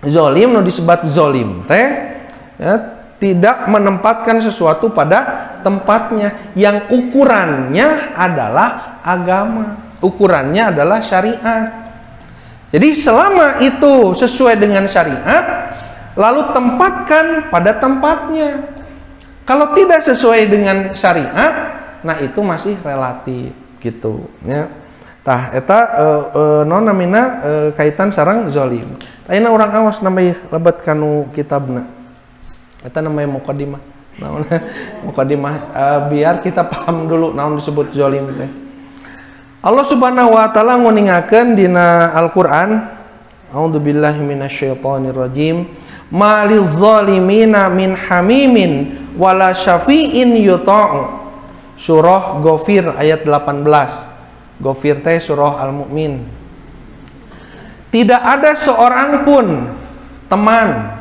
B: zolim nu disebat zolim teh ya, tidak menempatkan sesuatu pada tempatnya yang ukurannya adalah agama, ukurannya adalah syariat. Jadi selama itu sesuai dengan syariat lalu tempatkan pada tempatnya. Kalau tidak sesuai dengan syariat, nah itu masih relatif gitu ya. Tah eta non namina kaitan sareng zalim. Ayeuna urang awas namanya lebat kanu kitabna. Eta namanya muqaddimah. Naon muqaddimah biar kita paham dulu naon disebut zalim teh. Allah Subhanahu wa taala nguningakeun dina Al-Qur'an, A'udzubillahi minasyaitonir rajim. Maliz zalimina min hamimin wala syafi'in yuta'u. Surah Ghafir ayat 18. Ghafir teh surah Al-Mu'min. Tidak ada seorang pun teman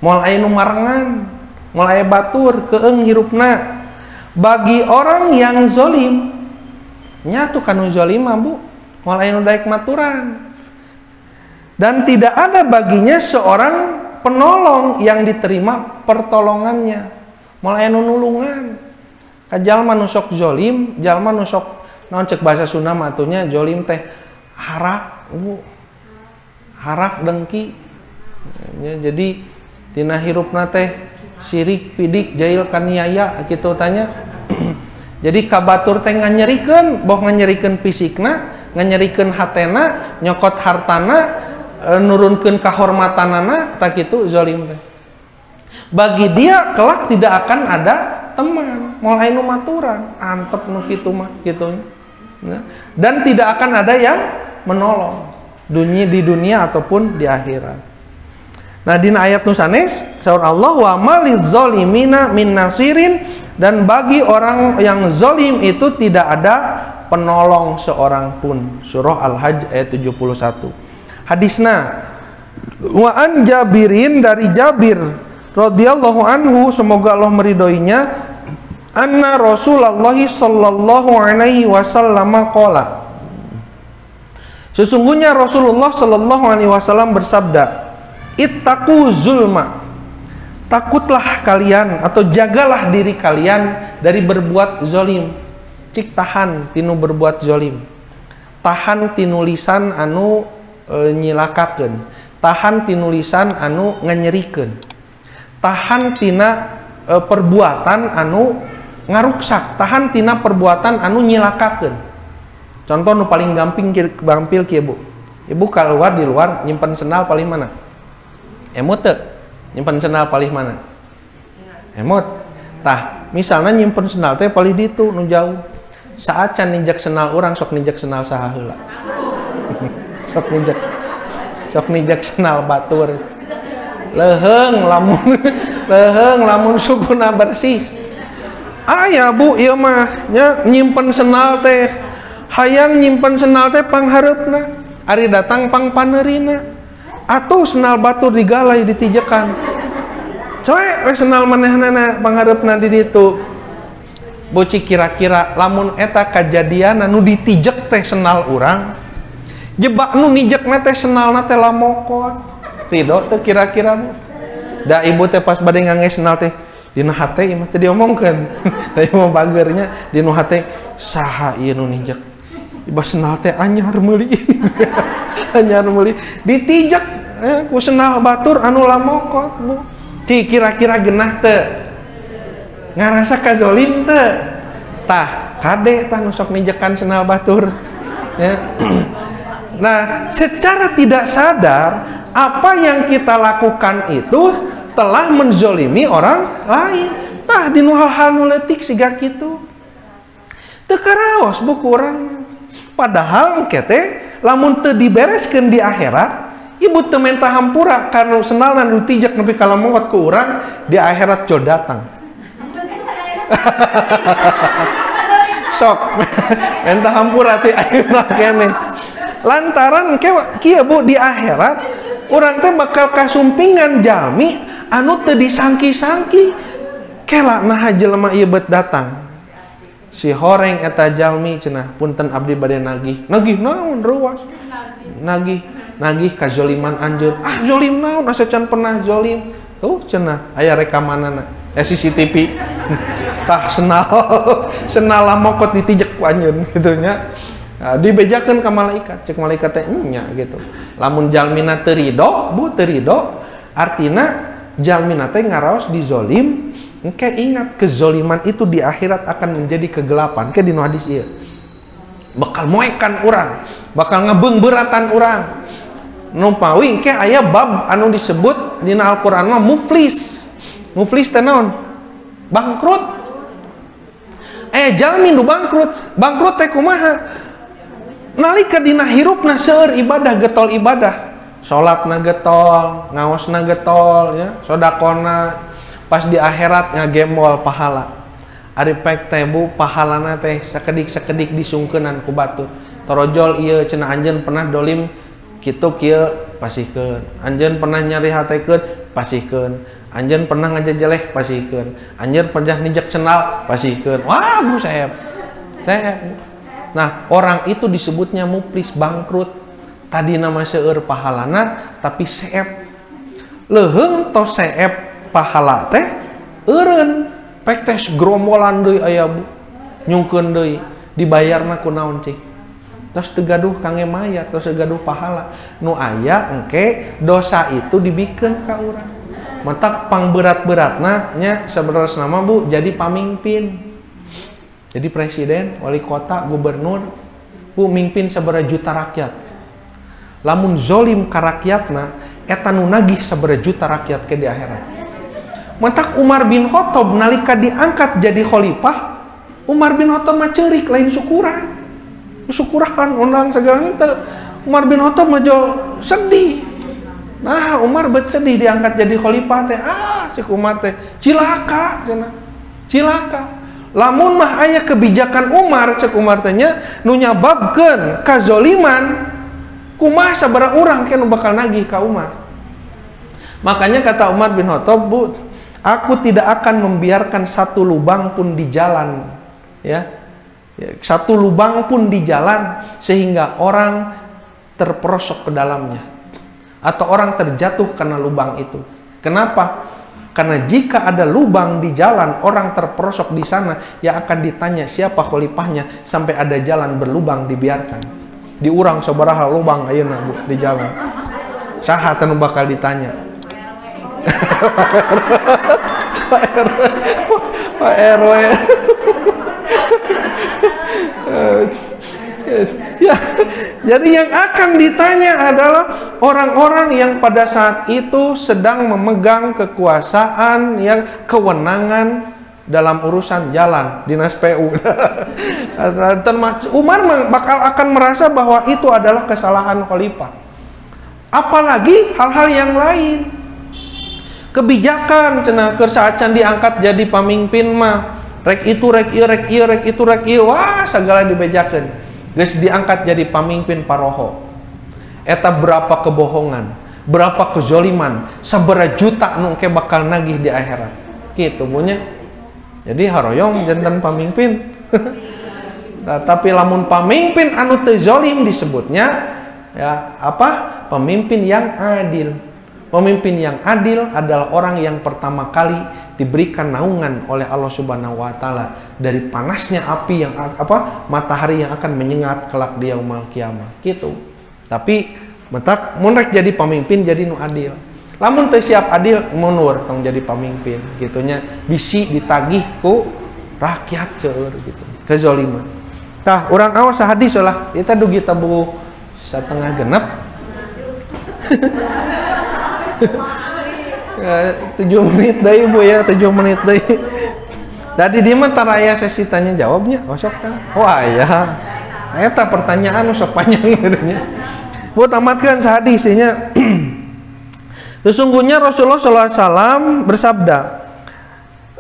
B: moal aya nu marengan, moal aya batur keung hirupna bagi orang yang zalim. Nyatu kanu zalim mah Bu, moal aya nu daek maturan. Dan tidak ada baginya seorang penolong yang diterima pertolongannya. Moal aya nu nulungan. Ka jalma nu sok zalim, jalma nu sok naon cek bahasa Sunda matunya zalim teh harak, Bu. Harak dengki ya, jadi dina hirupna teh sirik pidik jail kaniaya kitu tanya. Jadi kabatur teh nganyerikeun, boh nganyerikeun fisikna, nganyerikeun hatena, nyokot hartana, nurunkeun kahormatanana, tak kitu zalim teh. Bagi dia kelak tidak akan ada teman, moal aya nu maturan, antep nu kitu mah kitu. Dan tidak akan ada yang menolong di dunia ataupun di akhirat. Nah, di ayat nusanes saur Allah wa maliz zalimina min nasirin, dan bagi orang yang zalim itu tidak ada penolong seorang pun. Surah Al-Hajj ayat 71. Hadisna wa an Jabirin, dari Jabir radhiyallahu anhu, semoga Allah meridhoinya, anna Rasulullah sallallahu alaihi wasallam qala, sesungguhnya Rasulullah sallallahu alaihi wasallam bersabda, ittaqu zulma, takutlah kalian atau jagalah diri kalian dari berbuat zolim. Cik tahan tinu berbuat zolim, tahan tinu lisan anu nyilakakeun, tahan tinu lisan anu nganyerikeun, tahan tina perbuatan anu ngaruksak, tahan tina perbuatan anu nyilakakeun. Contoh nu paling gampil kieu Bu. Ibu keluar di luar nyimpen sendal paling mana? Emot teu? Nyimpen sendal paling mana? Emot. Tah, misalnya nyimpen sendal teh paling ditu nu jauh. Saat can ninjak sendal urang sok ninjak sendal saha heula? sok ninjak sendal batur. Leheung lamun sukuna bersih. Aya Bu ieu mah nya nyimpen sendal teh. Hayang nyimpen sendal teh panghareupna, ari datang pang paneurina. Atuh sendal batur digalai ditijekan. Celek we sendal manehna panghareupna di ditu. Boci kira-kira lamun eta kajadian anu ditijek teh sendal urang, jebak nu nijekna teh sendalna teh lamokot. Ridho teh kira-kira Bu. Da ibu teh pas bade ngangge sendal teh dina hate ieu mah teh diomongkeun. Da ieu bageurnya dina hate saha ieu nu nijek. Iba sendal teh anyar meuli. Anyar meuli ditijek ku sendal batur anu lamokot Bu. Ci kira-kira genah teu ngarasa kazolim teu? Tah kade tah nu sok nijekan sendal batur ya. Nah, secara tidak sadar apa yang kita lakukan itu telah menzolimi orang lain. Tah dinu hal-hal nu leutik siga kitu teu karaos Bu kurang. Padahal engke teh lamun teu dibereskeun di akhirat, ibu teu menta hampura karena sendalna nu tijek nepi ka lamongot ku urang, di akhirat jo datang. Sok menta hampura ti ayeuna keneh. Lantaran kieu Bu di akhirat urang teh bakal kasumpingan jalmi anu teu disangki-sangki. Kela naha jelema ieu beut datang. Si horeng eta jalmi cenah, punten abdi bade nagih. Nagih naon ruas? Nagih kazoliman anjeun. Ah zolim naon asa can pernah zolim. Tuh cenah aya rekamanana. CCTV. Tah senal lamokot ditijek ku anjeun kitu nya. Dibejakeun ka malaikat, cek malaikat teh nya gitu. Lamun jalmina teu ridho, Bu teu ridho, artina jalmina teh ngaraos dizolim. Engke ingat kezoliman itu di akhirat akan menjadi kegelapan. Ke dinu hadis ieu. Bakal moekan urang, bakal ngebeungbeuratan urang. Nu pawi engke aya bab anu disebut dina Al-Qur'an mah muflis. Muflis teh naon? Bangkrut. Jalmi nu bangkrut. Bangkrut teh kumaha? Nalika dina hirupna seueur ibadah getol ibadah. Salatna getol, ngaosna getol ya, sedekahna. Pas di akhirat ngagembol pahala. Ari pek teh Bu pahalana teh sakedik-sakedik disungkeunan ku batu. Torojol ieu cenah anjeun pernah dolim kitu kieu pasihkeun. Anjeun pernah nyari hatekeun pasihkeun. Anjeun pernah ngajejeleh pasihkeun. Anjeun pernah nijek cenal pasihkeun. Wah Bu saeb. Nah, orang itu disebutnya muflis bangkrut. Tadi nama seueur pahalana tapi saeb. Leuheung tos saeb pahala teh eureun pek teh grombolan deui aya Bu nyungkeun deui dibayarna ku naon cik tos teu gaduh kangge mayat tos teu gaduh pahala nu aya engke dosa itu dibikeun ka urang matak pangberat-beratna nya sabenerna mah Bu jadi pamimpin jadi presiden wali kota gubernur Bu mimpin sabaraha juta rakyat lamun zolim ka rakyatna eta nu nagih sabaraha juta rakyat ke di akhirat. Matak Umar bin Khattab nalika diangkat jadi khalifah, Umar bin Khattab mah ceurik lain syukuran. Syukurahan undang segala teu. Umar bin Khattab mah jol sedih. Nah, Umar bet sedih diangkat jadi khalifah teh. Si Umar teh cilaka cenah. Cilaka. Lamun mah aya kebijakan Umar cek Umar teh nya nu nyababkeun kazoliman kumaha sabaraha urang ke nu bakal nagih ka Umar. Makanya kata Umar bin Khattab, Bu, Aku tidak akan membiarkan satu lubang pun di jalan, ya, satu lubang pun di jalan sehingga orang terperosok ke dalamnya atau orang terjatuh karena lubang itu. Kenapa? Karena jika ada lubang di jalan, orang terperosok di sana, yang akan ditanya siapa khalifahnya sampai ada jalan berlubang dibiarkan. Diurang sabaraha lubang ayeuna Bu di jalan. Saha tanu bakal ditanya. Pak RW. Ya, jadi yang akan ditanya adalah orang-orang yang pada saat itu sedang memegang kekuasaan, yang kewenangan dalam urusan jalan, dinas PU. Umar akan merasa bahwa itu adalah kesalahan khalifah. Apalagi hal-hal yang lain. Kebijakan cenah keur saacan diangkat jadi pamimpin mah rek itu rek ieu rek ieu rek itu rek ieu, wah sagala dibejakeun. Geus diangkat jadi pamimpin paroho. Eta berapa kebohongan, berapa kezoliman, sabaraha juta nu engke bakal nagih di akhirat. Kitu punya. Jadi haroyong janten pamimpin. Nah, tapi lamun pamimpin anu teu zolim disebutnya ya apa? Pemimpin yang adil. Pemimpin yang adil adalah orang yang pertama kali diberikan naungan oleh Allah Subhanahu wa taala dari panasnya api yang matahari yang akan menyengat kelak di yaumul kiamah gitu. Tapi mentak mun rek jadi pemimpin jadi nu adil. Lamun teu siap adil mundur tong jadi pemimpin gitunya, bisi ditagih ku rakyat ceur gitu. Kezaliman. Tah urang aos hadis lah eta dugi tabu 1,5 genep. 7 menit deh Bu ya, 7 menit deh. Tadi dia mah taraya sesi tanya jawabnya, sok kan? Wah ya, eta pertanyaan sok panjang gitu. Bu tamatkan sehadisnya. Sesungguhnya Rasulullah SAW bersabda,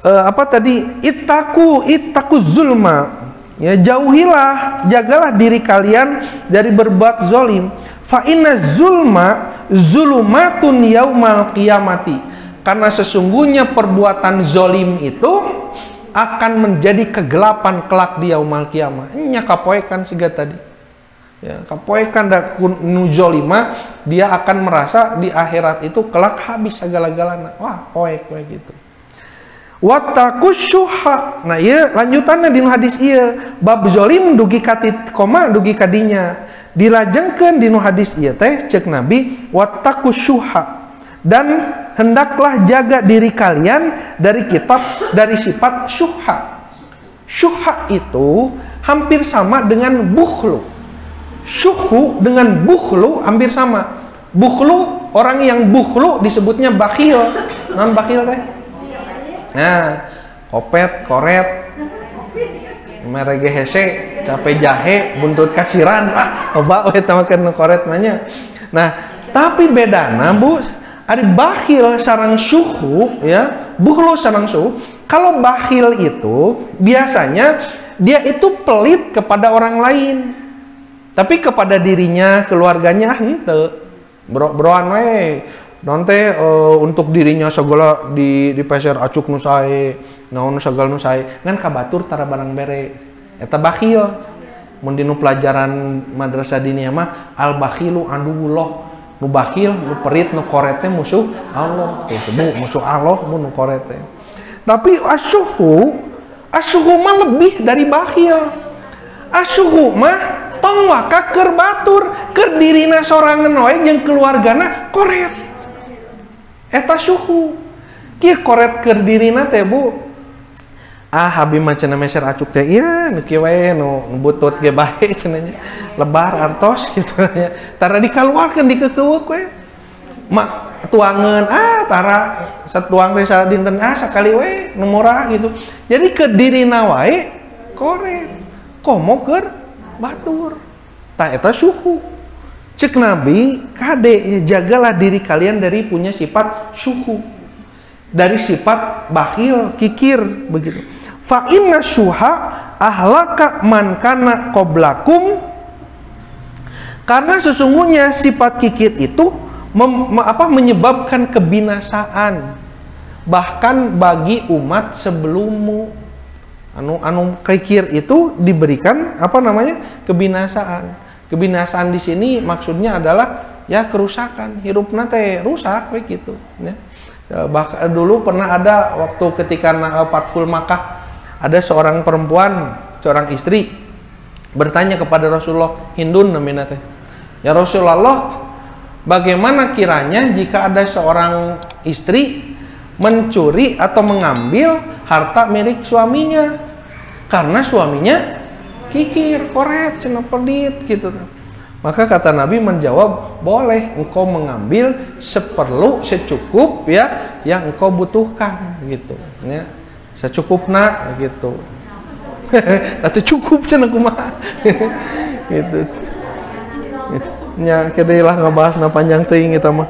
B: apa tadi? Ittaku zulma. Ya, jauhilah, jagalah diri kalian dari berbuat zolim. Fa inna zulma zulumatun yaumal qiyamati. Karena sesungguhnya perbuatan zolim itu akan menjadi kegelapan kelak di yaumul qiyamah. Nya kapoekan siga tadi. Ya, kapoekan da nu zolima, dia akan merasa di akhirat itu kelak habis segala-galana. Wah, poek gitu. Wattaqusyuha. Nah, ieu lanjutanna dina hadis ieu, bab zolim dugi katit koma dugi kadinya. Dilajengkeun dina hadis ieu teh ceuk Nabi, wattaqusyuha. Dan hendaklah jaga diri kalian dari sifat syuha. Syuha itu hampir sama dengan bukhlu. Syuhu dengan bukhlu hampir sama. Bukhlu, orang yang bukhlu disebutnya bakhil. Non bakhil teh? Nah, kopet, koret, merege hese, capek jahe, buntut kasiran, coba eta makan koret manya. Nah, tapi bedana Bu, ada bakhil sareng syuhu ya, bukhlu sareng syuhu. Kalau bakhil itu biasanya dia itu pelit kepada orang lain. Tapi kepada dirinya, keluarganya henteu. Broan we. Nanti untuk dirinya segala di peser acuk nu sae, naon sagala nu sae, ngan kabatur tara barang bere. Eta bakhil. Mun dinu pelajaran madrasah diniyah mah al bakhilu aduwullah. Nu bakhil, nu perit, nu koret teh musuh Allah. Tuh musuh Allah mun nu koret teh. Tapi asyuhu mah lebih dari bakhil. Asyuhu mah tong waka keur batur, keur dirina sorangan wae jeung keluargana koret. Eta syuhu. Kieu koret keur dirina teh Bu. Habi mah cenah meser acuk teh ieu kieu we nu butut ge bae cenah nya. Lebar artos kitu nya. Tara dikaluarkeun dikekeuweuk we. Mak tuangeun tara satuang teh sadinten sakali we nu murah gitu. Jadi keur dirina wae koret. Komo keur batur. Tah eta syuhu. Cek Nabi, kade jagalah diri kalian dari punya sifat syuhu, dari sifat bakhil, kikir begitu. Fa inna syuha ahlaka man kana qablakum. Karena sesungguhnya sifat kikir itu menyebabkan kebinasaan. bahkan bagi umat sebelummu. Anu kikir itu diberikan apa namanya? Kebinasaan. Kebinasaan di sini maksudnya adalah ya kerusakan, hirupna teh rusak begitu ya. Bahkan dulu pernah ada waktu ketika Fathul Makkah, ada seorang perempuan, seorang istri bertanya kepada Rasulullah, Hindun namanya teh. Ya Rasulullah, bagaimana kiranya jika ada seorang istri mencuri atau mengambil harta milik suaminya karena suaminya kikir, koret, cenah pedit gitu. Maka kata Nabi menjawab, boleh engkau mengambil seperlu, secukup ya yang engkau butuhkan gitu ya. Secukupna gitu. Atau cukup cenah kumaha. Gitu. Nya kedailah ngebahas na panjang teuing eta mah.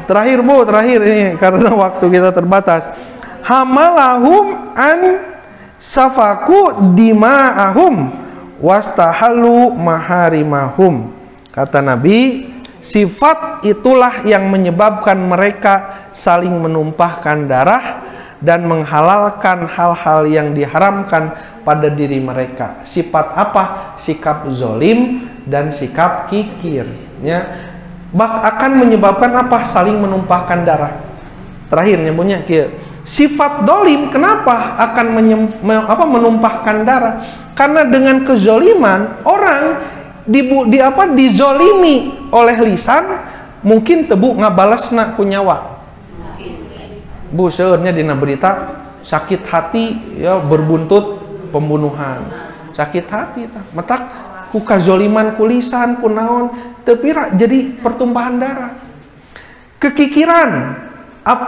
B: Terakhir Bu, terakhir ini karena waktu kita terbatas. Hamalahum an safaku dima'ahum wastahalu maharimahum. Kata Nabi, sifat itulah yang menyebabkan mereka saling menumpahkan darah dan menghalalkan hal-hal yang diharamkan pada diri mereka. Sifat apa? Sikap zolim dan sikap kikir ya. Akan menyebabkan apa? Saling menumpahkan darah. Terakhir nyebutnya sifat dolim kenapa akan menumpahkan darah? Karena dengan kezoliman orang dizolimi oleh lisan, mungkin tebu ngabalesna ku nyawa. Bu seurnya dina berita sakit hati ya berbuntut pembunuhan. Sakit hati tah. Matak ku kazoliman ku lisan ku naon teu pira jadi pertumpahan darah. Kekikiran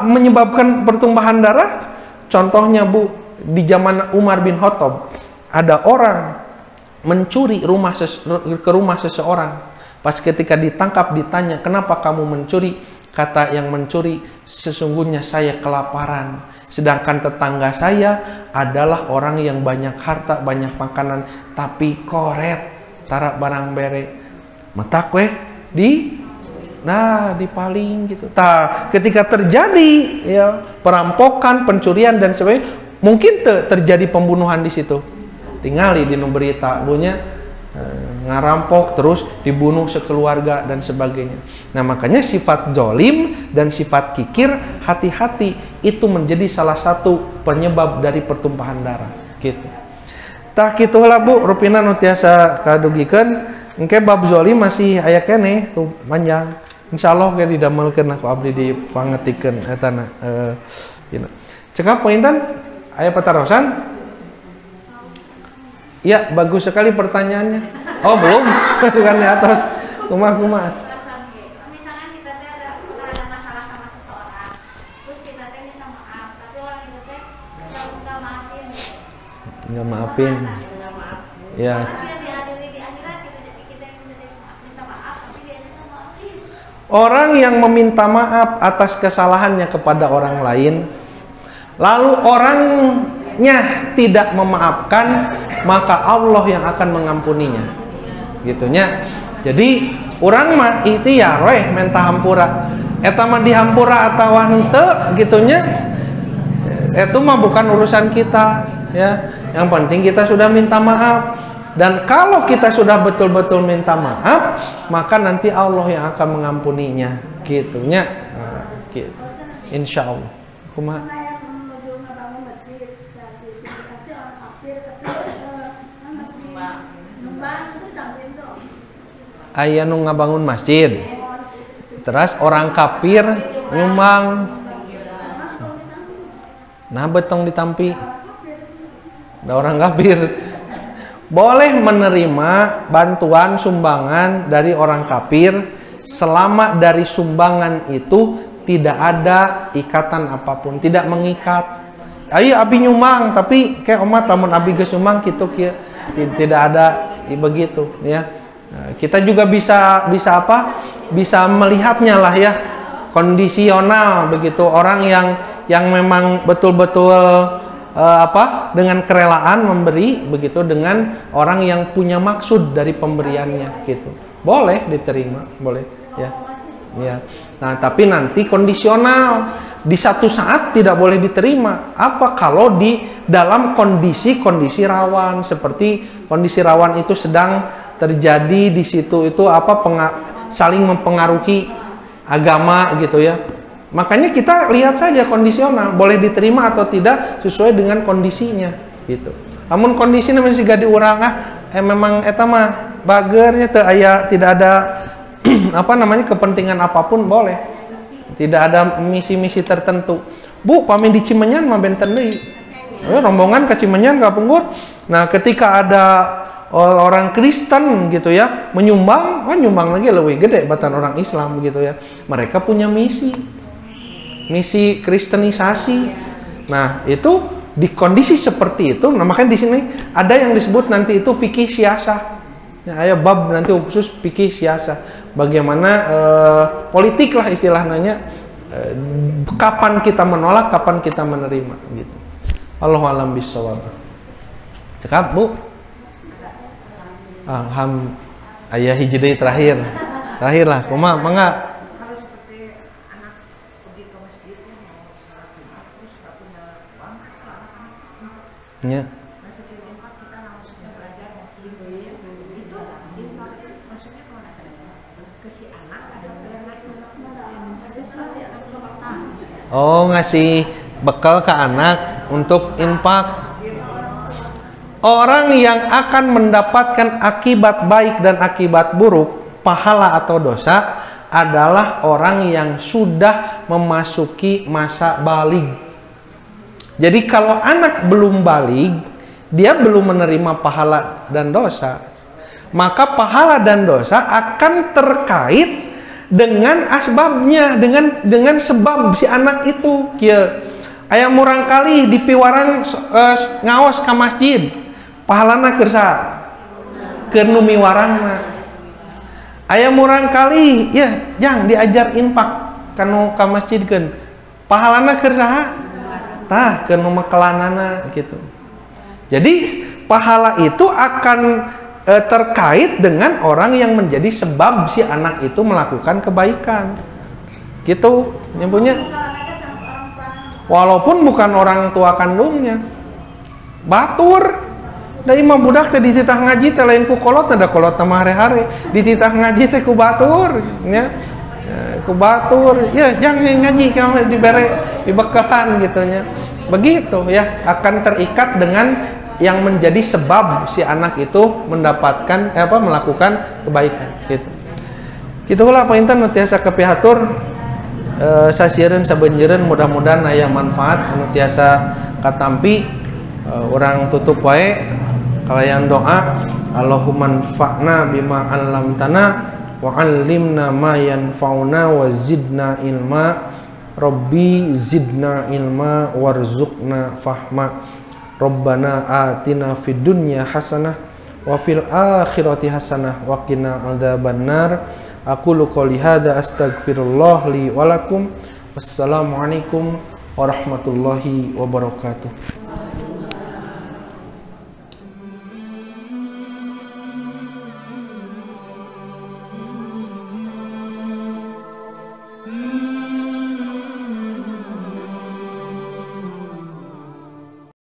B: menyebabkan pertumpahan darah. Contohnya Bu, di zaman Umar bin Khattab ada orang mencuri ke rumah seseorang. Pas ketika ditangkap ditanya, "Kenapa kamu mencuri?" Kata yang mencuri, "Sesungguhnya saya kelaparan. Sedangkan tetangga saya adalah orang yang banyak harta, banyak makanan, tapi koret, tarak barang bere." Metak weh dipaling gitu. Ketika terjadi ya perampokan, pencurian dan sebagainya, mungkin terjadi pembunuhan di situ. Tinggali di berita bunya ngarampok terus dibunuh sekeluarga dan sebagainya. Nah makanya sifat zolim dan sifat kikir, hati-hati, itu menjadi salah satu penyebab dari pertumpahan darah gitu. Tah kitulah Bu, rupina nu tiasa kadugikeun engke bab zolim masih aya keneh tuh panjang. Insyaallah ge didamelkeun aku abdi dipangetikeun eta na cekap pointan aya patarosan. Ya, bagus sekali pertanyaannya. Oh, belum. Bukan di atas. Kumaha.
C: Misalkan kita ada masalah sama seseorang, terus kita minta maaf, tapi orang itu nggak maafin.
B: Nggak maafin. Ya.
C: Diadili di akhirat gitu, jadi kita yang bisa minta maaf, tapi dia nggak maafin.
B: Orang yang meminta maaf atas kesalahannya kepada orang lain, lalu orangnya tidak memaafkan, maka Allah yang akan mengampuninya gitunya. Jadi orang mah ikhtiar weh minta hampura, eta mah dihampura atawa henteu gitunya, itu mah bukan urusan kita ya. Yang penting kita sudah minta maaf, dan kalau kita sudah betul-betul minta maaf, maka nanti Allah yang akan mengampuninya gitunya. Gitu. Insyaallah. Kumaha? Aya nu ngabangun masjid, terus orang kafir nyumbang, nah betong ditampi, ada orang kafir boleh menerima bantuan sumbangan dari orang kafir selama dari sumbangan itu tidak ada ikatan apapun, tidak mengikat. Ayo abi nyumbang, tapi kayak omat tamun abi geus nyumbang gitu kieu, tidak ada begitu ya. Kita juga bisa apa? Bisa melihatnya lah ya, kondisional begitu, orang yang memang betul-betul dengan kerelaan memberi begitu, dengan orang yang punya maksud dari pemberiannya gitu. Boleh diterima, boleh ya. ya. Nah, tapi nanti kondisional. Di satu saat tidak boleh diterima. Apa kalau di dalam kondisi-kondisi rawan, seperti kondisi rawan itu sedang terjadi di situ itu apa saling mempengaruhi agama gitu ya. Makanya kita lihat saja kondisional, boleh diterima atau tidak sesuai dengan kondisinya gitu. Namun kondisinya masih gak diurang memang eta mah bagernya teu aya tidak ada apa namanya kepentingan apapun boleh. Tidak ada misi-misi tertentu. Bu, pami di Cimenyan mah benten deui. Rombongan ke Cimenyan ka Punggur. Nah, ketika ada orang Kristen gitu ya menyumbang, nyumbang lagi lebih gede batan orang Islam gitu ya. Mereka punya misi kristenisasi. Nah, itu di kondisi seperti itu, nah makanya di sini ada yang disebut nanti itu fikih siasah. Nah, ada bab nanti khusus fikih siasah. Bagaimana politik lah istilahnya, kapan kita menolak, kapan kita menerima gitu. Allahu a'lam bishawab. Cekap Bu. Ayah hiji deui terakhir lah, kumaha mangga.
D: Kalau seperti anak pergi ke masjid mau sholat Jumat terus nggak punya uang,
B: Ya.
D: masukin infak kita maksudnya belajar ngasih sebenarnya itu infak maksudnya kemana? Ke si anak atau ke yang ngasih si anak ke bapak?
B: Oh, ngasih bekal ke anak untuk infak. Orang yang akan mendapatkan akibat baik dan akibat buruk, pahala atau dosa, adalah orang yang sudah memasuki masa baligh. Jadi kalau anak belum baligh, dia belum menerima pahala dan dosa. Maka pahala dan dosa akan terkait dengan asbabnya, dengan sebab si anak itu. Kieu aya murang kali di piwarang ngaos ka masjid. Pahalana keur saha? Keur nu miwarangna. Aya murang kali ya jang diajar infak kanu ka masjidkeun. Pahalana keur saha? Tah keur nu makelanana gitu. Jadi pahala itu akan terkait dengan orang yang menjadi sebab si anak itu melakukan kebaikan. Gitu nyebutnya. Walaupun bukan orang tua kandungnya. Batur da imam budak teh dititah ngaji teh lain ku kolot, ada kolot mah hare-hare, dititah ngaji teh ku batur nya. Ku batur, ya jangan ngaji kamu dibere dibekalan gitu nya. Begitu ya, akan terikat dengan yang menjadi sebab si anak itu mendapatkan melakukan kebaikan gitu. Gitulah pointen nu tiasa kepihatur sasieun sabeunjeureun mudah-mudahan aya manfaat anu tiasa katampi. Orang tutup wae kalayan doa, Allahumma anfa'na bima 'allamtana wa 'allimna ma yanfa'una wa zidna ilma. Rabbi zidna ilma warzuqna fahma. Rabbana atina fid dunya hasanah wa fil akhirati hasanah wa qina adzabannar. Aqulu qouli hadza astaghfirullah li wa lakum. Wassalamualaikum warahmatullahi wabarakatuh.